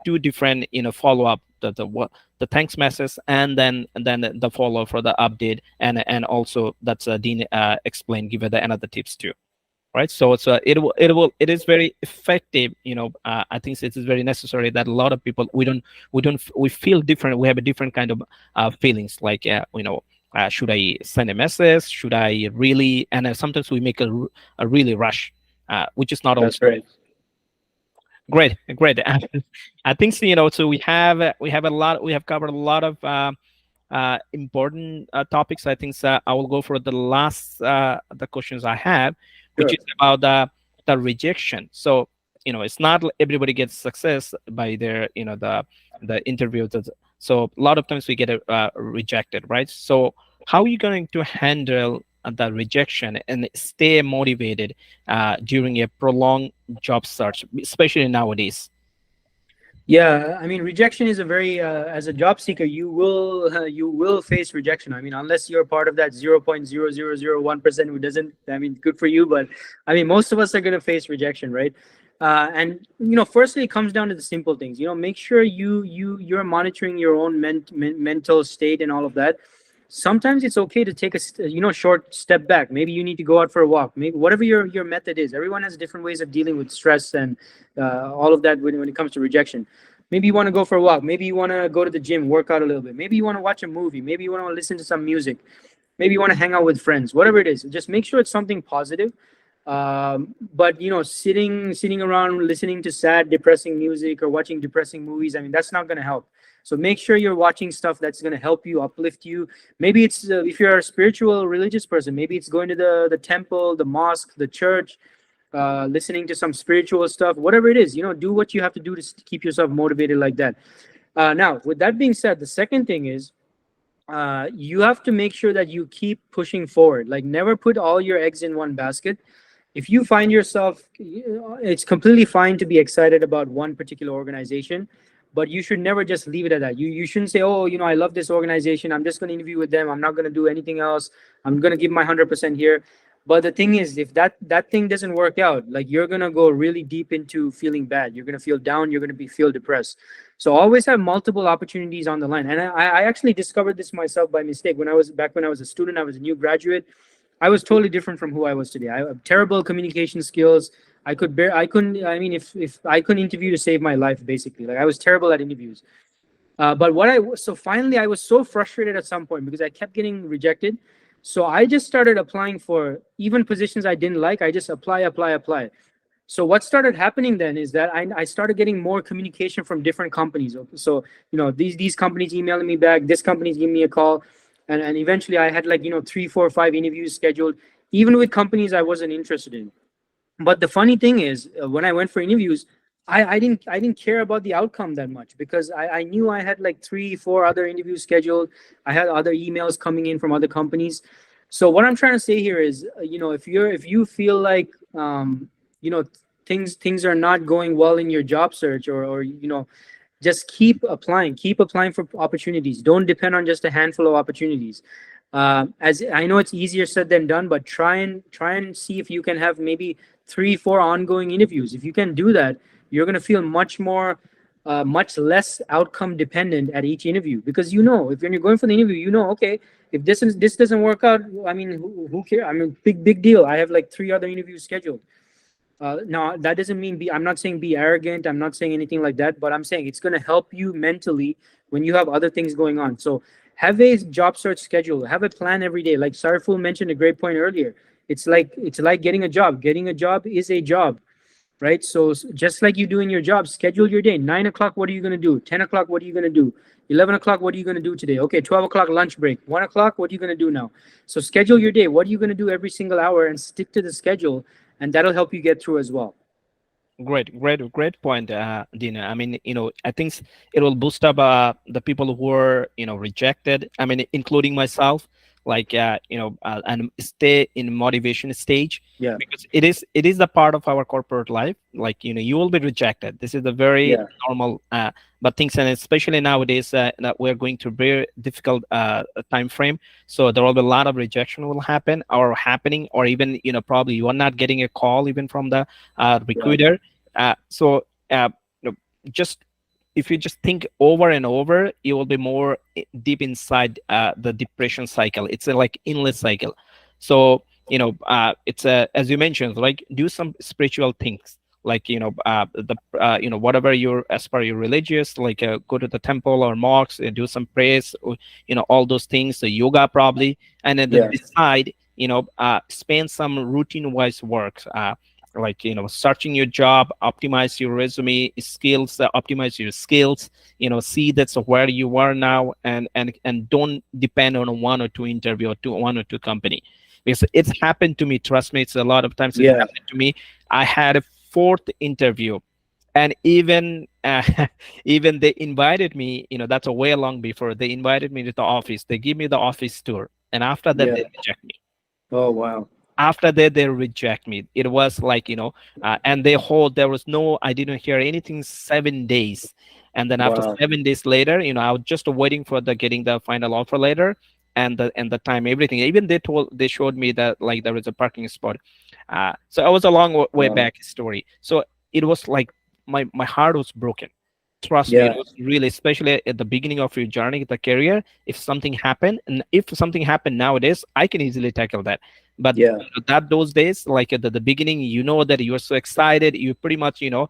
two different follow up, the thanks message, and then the follow for the update, and also that's Dean explained, give it another tips too, right? So it is very effective. I think it is very necessary that a lot of people, we feel different, we have a different kind of feelings, like should I send a message, should I really, and sometimes we make a really rush, which is not That's also right. great. Great. I think so. So we have a lot. We have covered a lot of important topics. I think so. I will go for the last the questions I have, which Sure. is about the rejection. So it's not everybody gets success by their the interview. So a lot of times we get rejected, right? So how are you going to handle the rejection and stay motivated during a prolonged job search, especially nowadays? Yeah, I mean, rejection is a very as a job seeker, you will face rejection. I mean, unless you're part of that 0.0001% who doesn't. I mean, good for you, but I mean, most of us are going to face rejection, right? And firstly, it comes down to the simple things. Make sure you're monitoring your own mental state and all of that. Sometimes it's okay to take a short step back. Maybe you need to go out for a walk. Maybe whatever your method is. Everyone has different ways of dealing with stress and all of that when it comes to rejection. Maybe you want to go for a walk. Maybe you want to go to the gym, work out a little bit. Maybe you want to watch a movie. Maybe you want to listen to some music. Maybe you want to hang out with friends. Whatever it is, just make sure it's something positive. But sitting around listening to sad, depressing music or watching depressing movies, I mean, that's not going to help. So make sure you're watching stuff that's going to help you, uplift you. Maybe it's if you're a spiritual, religious person, maybe it's going to the temple, the mosque, the church, listening to some spiritual stuff. Whatever it is, do what you have to do to keep yourself motivated like that. Now, with that being said, the second thing is you have to make sure that you keep pushing forward. Like, never put all your eggs in one basket. If you find yourself, it's completely fine to be excited about one particular organization, but you should never just leave it at that. You shouldn't say, oh, I love this organization, I'm just going to interview with them, I'm not going to do anything else, I'm going to give my 100% here. But the thing is, if that thing doesn't work out, like, you're going to go really deep into feeling bad, you're going to feel down, you're going to be feel depressed. So always have multiple opportunities on the line. And I actually discovered this myself by mistake. When I was a student, I was a new graduate, I was totally different from who I was today. I have terrible communication skills. I couldn't, I mean, if I couldn't interview to save my life, basically. Like, I was terrible at interviews. But so finally, I was so frustrated at some point because I kept getting rejected. So I just started applying for even positions I didn't like. I just apply, apply, apply. So what started happening then is that I started getting more communication from different companies. So, these companies emailing me back, this company's giving me a call. And eventually I had, like, 3, 4, 5 interviews scheduled, even with companies I wasn't interested in. But the funny thing is, when I went for interviews, I didn't care about the outcome that much, because I knew I had like 3, 4 other interviews scheduled. I had other emails coming in from other companies. So what I'm trying to say here is, if you feel like, you know things are not going well in your job search, or just keep applying for opportunities. Don't depend on just a handful of opportunities. As I know, it's easier said than done, but try and see if you can have maybe 3, 4 ongoing interviews. If you can do that, you're going to feel much less outcome dependent at each interview, because if when you're going for the interview, okay, if this doesn't work out, I mean, who cares? I mean, big deal. I have like 3 other interviews scheduled. Now, that doesn't mean I'm not saying be arrogant. I'm not saying anything like that, but I'm saying it's going to help you mentally when you have other things going on. So have a job search schedule, have a plan every day. Like Sarful mentioned a great point earlier. It's like getting a job. Getting a job is a job, right? So just like you do in your job, schedule your day. 9 o'clock, what are you going to do? 10 o'clock, what are you going to do? 11 o'clock, what are you going to do today? Okay, 12 o'clock, lunch break. 1 o'clock, what are you going to do now? So schedule your day. What are you going to do every single hour, and stick to the schedule, and that'll help you get through as well. Great point, Dina. I mean, I think it will boost up the people who are, rejected. I mean, including myself, like, and stay in motivation stage, Yeah, because it is the part of our corporate life. Like, you will be rejected. This is a very yeah, normal, but things, and especially nowadays, that we're going through very difficult time frame. So there will be a lot of rejection will happen or happening, or even, probably you are not getting a call even from the yeah, recruiter. So just if you just think over and over, you will be more deep inside the depression cycle. It's a like endless cycle. So it's as you mentioned, like, do some spiritual things, like, whatever you're, as per your religious, like, go to the temple or mosques and do some prayers, or, all those things, the yoga probably. And then yeah, beside, spend some routine wise work, like, searching your job, optimize your resume skills, optimize your skills, see that's where you are now, and don't depend on one or two interview, or one or two company, because it's happened to me. Trust me, it's a lot of times it's yeah, happened to me. I had a fourth interview, and even even they invited me, that's a way long before they invited me to the office, they give me the office tour, and after that yeah. they reject me. Oh, wow. After that they reject me. It was like, and they hold, there was no, I didn't hear anything 7 days. And then after Wow. 7 days later, I was just waiting for the getting the final offer letter, and the time, everything. Even they showed me that, like, there was a parking spot. So it was a long way Wow. back story. So it was like my heart was broken. Trust me, it Yeah, was really, especially at the beginning of your journey, the career. If something happened, and if something happened nowadays, I can easily tackle that. But yeah, that those days, like at the beginning, that you are so excited, you pretty much, you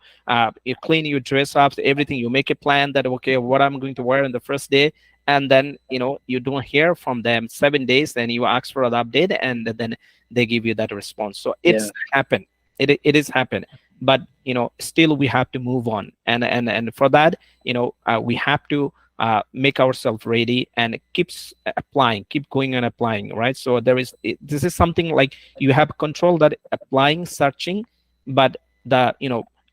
clean your dress up, everything. You make a plan that, okay, what I'm going to wear on the first day, and then you don't hear from them 7 days, then you ask for an update, and then they give you that response. So yeah, it's happened. It is happened. But still we have to move on, and for that, we have to make ourselves ready, and applying, keep going and applying, right? So this is something like you have control, that applying, searching. But the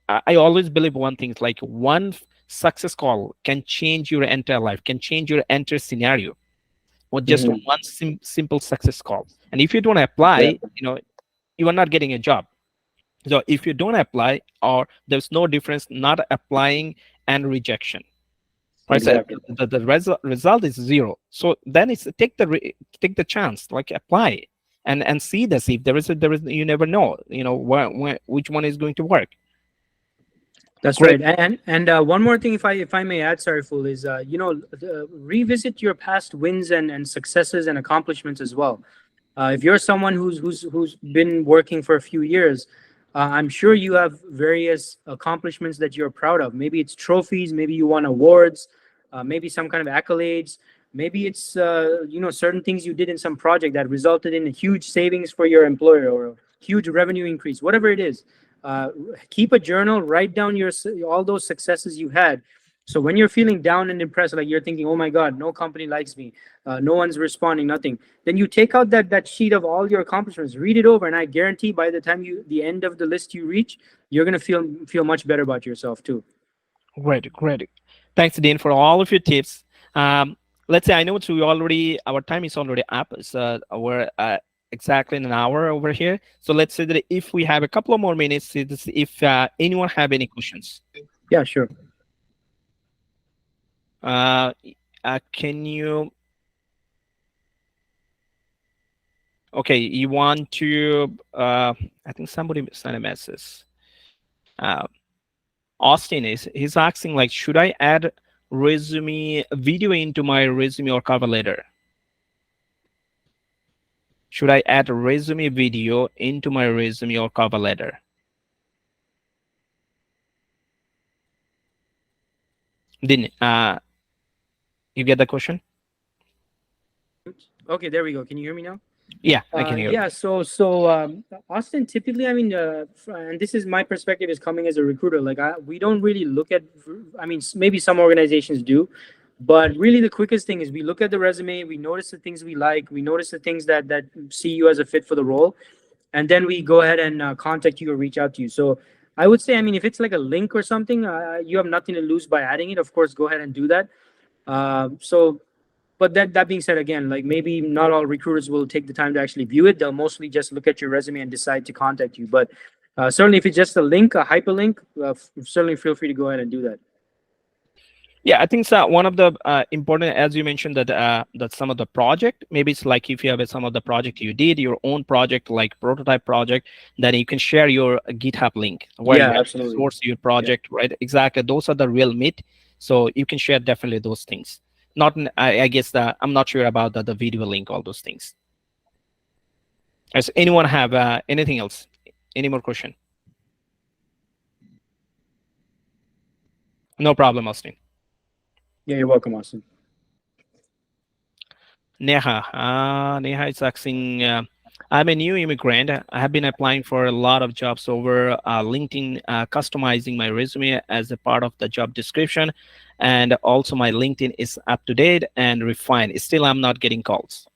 I always believe one thing is like one success call can change your entire life, can change your entire scenario, with just hmm, one simple success call. And if you don't yeah, apply, you are not getting a job. So if you don't apply, or there's no difference not applying and rejection, right? So Exactly. the result is zero. So then it's take the chance, like apply and see this. If there is, you never know, which one is going to work. That's Great. right. And one more thing, if I may add, sorry, Fool, is revisit your past wins and successes and accomplishments as well. If you're someone who's been working for a few years, I'm sure you have various accomplishments that you're proud of. Maybe it's trophies, maybe you won awards, maybe some kind of accolades. Maybe it's certain things you did in some project that resulted in a huge savings for your employer or a huge revenue increase. Whatever it is, uh, keep a journal. Write down all those successes you had. So when you're feeling down and depressed, like you're thinking, "Oh my God, no company likes me, no one's responding, nothing," then you take out that sheet of all your accomplishments, read it over, and I guarantee by the time the end of the list you reach, you're gonna feel much better about yourself too. Great. Thanks, Dean, for all of your tips. Um, let's say I know our time is already up. So we're exactly an hour over here. So let's say that if we have a couple of more minutes, if anyone have any questions, Yeah, sure. uh, can you? Okay, you want to? I think somebody sent a message. Uh, Austin he's asking like, should I add resume video into my resume or cover letter? Should I add a resume video into my resume or cover letter? Didn't you get the question? Okay, there we go. Can you hear me now? Yeah, I can hear. Yeah, Austin, typically, I mean, and this is my perspective is coming as a recruiter. Like, we don't really look at, I mean, maybe some organizations do, but really the quickest thing is we look at the resume, we notice the things we like, we notice the things that see you as a fit for the role, and then we go ahead and contact you or reach out to you. So I would say, I mean, if it's like a link or something, you have nothing to lose by adding it. Of course, go ahead and do that. So but that being said, again, like maybe not all recruiters will take the time to actually view it. They'll mostly just look at your resume and decide to contact you. But certainly, if it's just a link, a hyperlink, certainly feel free to go ahead and do that. Yeah, I think so. One of the important, as you mentioned, that some of the project, maybe it's like if you have some of the project you did, your own project, like prototype project, then you can share your GitHub link where you Yeah, actually absolutely. source your Yeah. project, right? Exactly. Those are the real meat. So you can share definitely those things. Not, I guess I'm not sure about the video link, all those things. Does anyone have anything else? Any more question? No problem, Austin. Yeah, you're welcome, Austin. Neha is asking, I'm a new immigrant. I have been applying for a lot of jobs over LinkedIn, customizing my resume as a part of the job description. And also my LinkedIn is up to date and refined. Still, I'm not getting calls.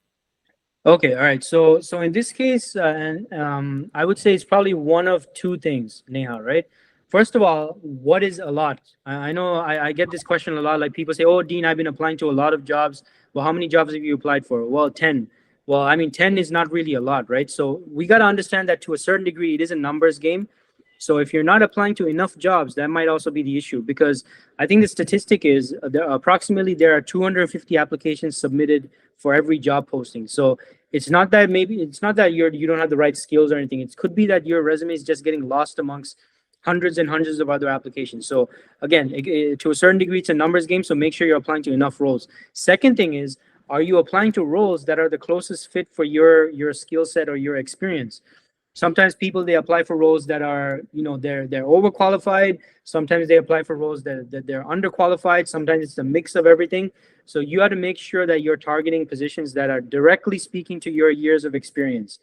Okay, all right. So in this case, and I would say it's probably one of two things, Neha. Right. First of all, what is a lot? I know I get this question a lot. Like people say, "Oh, Dean, I've been applying to a lot of jobs." Well, how many jobs have you applied for? Well, 10. Well, I mean, 10 is not really a lot, right? So we got to understand that to a certain degree, it is a numbers game. So if you're not applying to enough jobs, that might also be the issue because I think the statistic is there are 250 applications submitted for every job posting. So it's not that you don't have the right skills or anything. It could be that your resume is just getting lost amongst hundreds and hundreds of other applications. So again, to a certain degree, it's a numbers game. So make sure you're applying to enough roles. Second thing is, are you applying to roles that are the closest fit for your skill set or your experience? Sometimes people they apply for roles that are they're overqualified. Sometimes they apply for roles that they're underqualified. Sometimes it's a mix of everything. So you have to make sure that you're targeting positions that are directly speaking to your years of experience.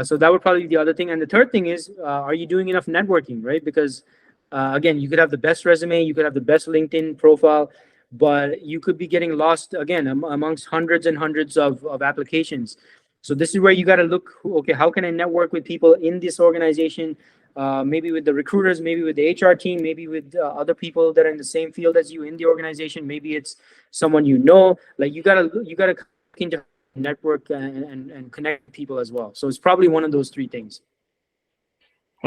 So that would probably be the other thing. And the third thing is, are you doing enough networking, right? Because again, you could have the best resume, you could have the best LinkedIn profile, but you could be getting lost again amongst hundreds and hundreds of applications. So this is where you got to look, okay, how can I network with people in this organization? Maybe with the recruiters, maybe with the HR team, maybe with other people that are in the same field as you in the organization. Maybe it's someone you know. Like you gotta into network and connect with people as well. So it's probably one of those three things.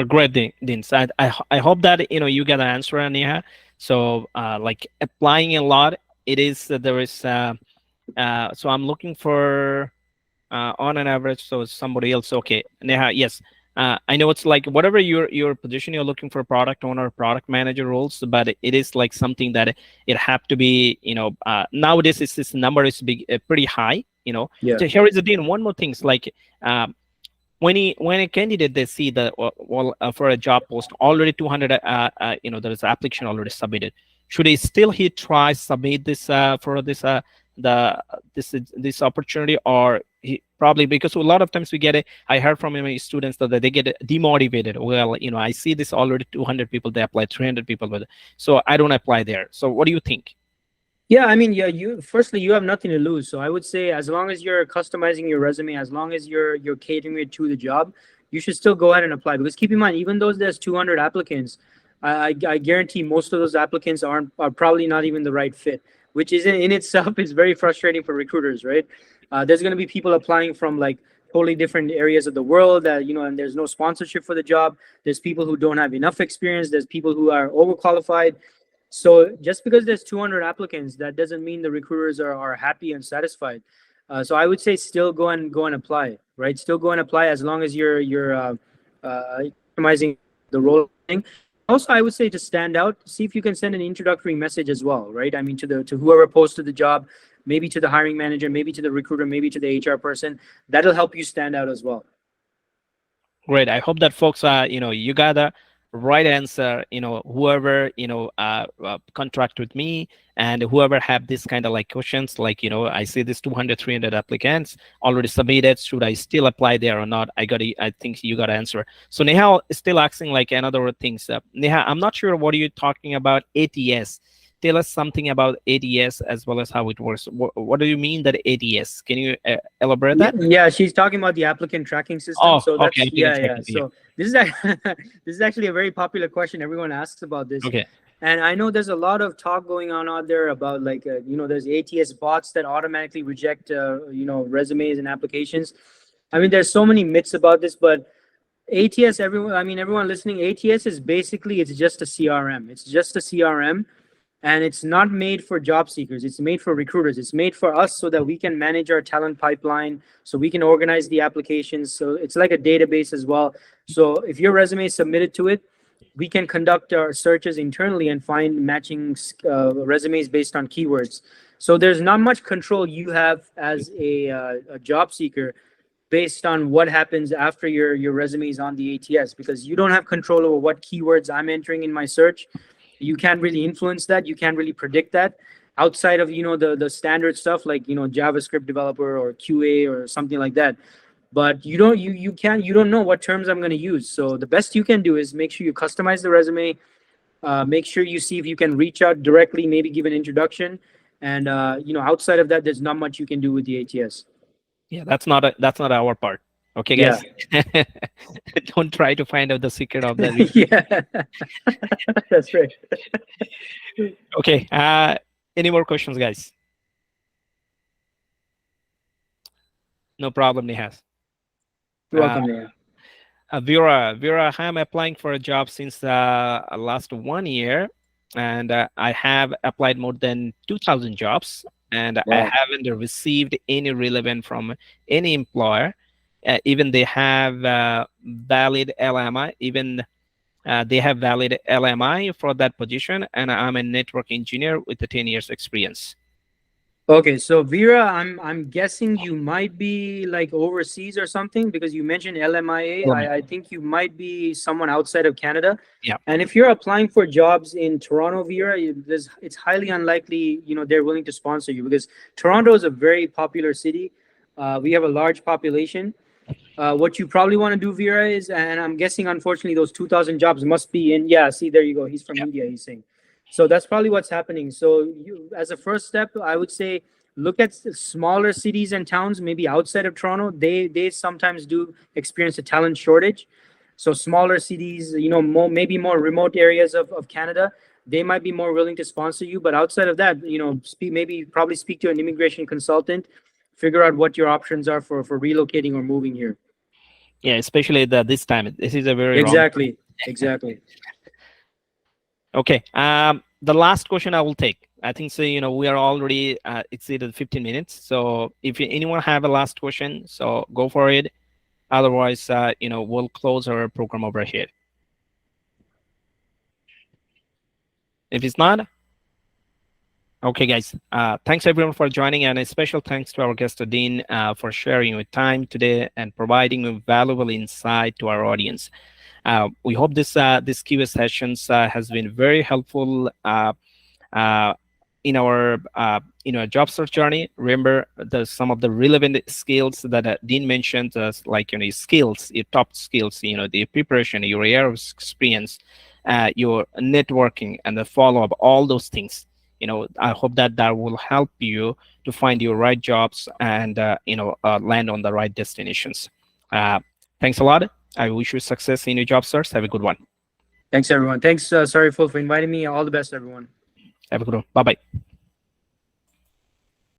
Great, Dean. So I hope that you get an answer, Neha. So like applying a lot, it is there is so I'm looking for on an average, so somebody else. Okay, Neha, yes. I know it's like whatever your position, you're looking for product owner, product manager roles, but it is like something that it have to be, nowadays this number is big, pretty high, Yeah. So here is the Dean. One more things like when a candidate they see the well for a job post already 200 there is application already submitted, should he try submit this for this the this opportunity, or he probably, because a lot of times we get it, I heard from my students that they get demotivated. Well, I see this already 200 people, they apply 300 people with it, so I don't apply there. So what do you think? Yeah, I mean, yeah, you have nothing to lose. So I would say as long as you're customizing your resume, as long as you're catering it to the job, you should still go ahead and apply. Because keep in mind, even though there's 200 applicants, I guarantee most of those applicants are probably not even the right fit, which is in itself is very frustrating for recruiters, right? There's going to be people applying from like totally different areas of the world that and there's no sponsorship for the job. There's people who don't have enough experience. There's people who are overqualified. So just because there's 200 applicants, that doesn't mean the recruiters are happy and satisfied. So I would say still go and apply, right? Still go and apply as long as you're optimizing the role thing. Also, I would say to stand out, see if you can send an introductory message as well, right? I mean, to whoever posted the job, maybe to the hiring manager, maybe to the recruiter, maybe to the HR person. That'll help you stand out as well. Great. I hope that folks you got the right answer. Whoever contract with me, and whoever have this kind of like questions, like I see this 200, 300 applicants already submitted. Should I still apply there or not? I think you got to answer. So Neha is still asking like another things. Neha, I'm not sure what are you talking about ATS. Tell us something about ATS as well as how it works. What do you mean that ATS? Can you elaborate Yeah, that? yeah, she's talking about the applicant tracking system. Oh, So okay. that's I can yeah, check yeah. it here. So this is this is actually a very popular question. Everyone asks about this, Okay. and I know there's a lot of talk going on out there about like there's ATS bots that automatically reject resumes and applications. I mean, there's so many myths about this, but ATS, everyone listening, ATS is basically it's just a CRM. It's just a CRM, and it's not made for job seekers. It's made for recruiters. It's made for us so that we can manage our talent pipeline, so we can organize the applications. So it's like a database as well. So if your resume is submitted to it, we can conduct our searches internally and find matching resumes based on keywords. So there's not much control you have as a job seeker based on what happens after your resume is on the ATS, because you don't have control over what keywords I'm entering in my search. You can't really influence that. You can't really predict that outside of the standard stuff like JavaScript developer or QA or something like that. But you don't know what terms I'm going to use. So the best you can do is make sure you customize the resume. Make sure you see if you can reach out directly, maybe give an introduction, and outside of that, there's not much you can do with the ATS. Yeah, that's not our part. Okay, Yeah. guys. Don't try to find out the secret of that. Yeah. That's right. Okay. Any more questions, guys? No problem, Nihas. You're Uh, welcome, Leah. Vera, I'm applying for a job since last 1 year, and I have applied more than 2,000 jobs, and I Wow. haven't received any relevant from any employer. Even they have valid LMI, even they have valid LMI for that position, and I'm a network engineer with the 10 years experience. Okay, so Vera, I'm guessing you might be like overseas or something because you mentioned LMIA. LMI. I think you might be someone outside of Canada. Yeah. And if you're applying for jobs in Toronto, Vera, it's highly unlikely, they're willing to sponsor you because Toronto is a very popular city. We have a large population. What you probably want to do, Vera, is, and I'm guessing, unfortunately, those 2,000 jobs must be in. Yeah, see, there you go. He's from Yeah. India, he's saying. So that's probably what's happening. So as a first step, I would say look at smaller cities and towns, maybe outside of Toronto. They sometimes do experience a talent shortage. So smaller cities, maybe more remote areas of Canada, they might be more willing to sponsor you. But outside of that, probably speak to an immigration consultant, figure out what your options are for relocating or moving here. Yeah, especially this time. This is a very wrong. Exactly. Exactly. Okay. The last question I will take. I think so. We are already exceeded 15 minutes. So if anyone have a last question, so go for it. Otherwise, we'll close our program over here. If it's not, okay, guys. Thanks everyone for joining, and a special thanks to our guest Dean for sharing your time today and providing a valuable insight to our audience. We hope this Q&A sessions has been very helpful uh, in our job search journey. Remember some of the relevant skills that Dean mentioned, like skills, your top skills, the preparation, your area of experience, your networking, and the follow up. All those things. I hope that will help you to find your right jobs and land on the right destinations. Uh, Thanks a lot. I wish you success in your job search. Have a good one. Thanks, everyone. Thanks, sorry, Full, for inviting me. All the best, everyone. Have a good one. Bye bye.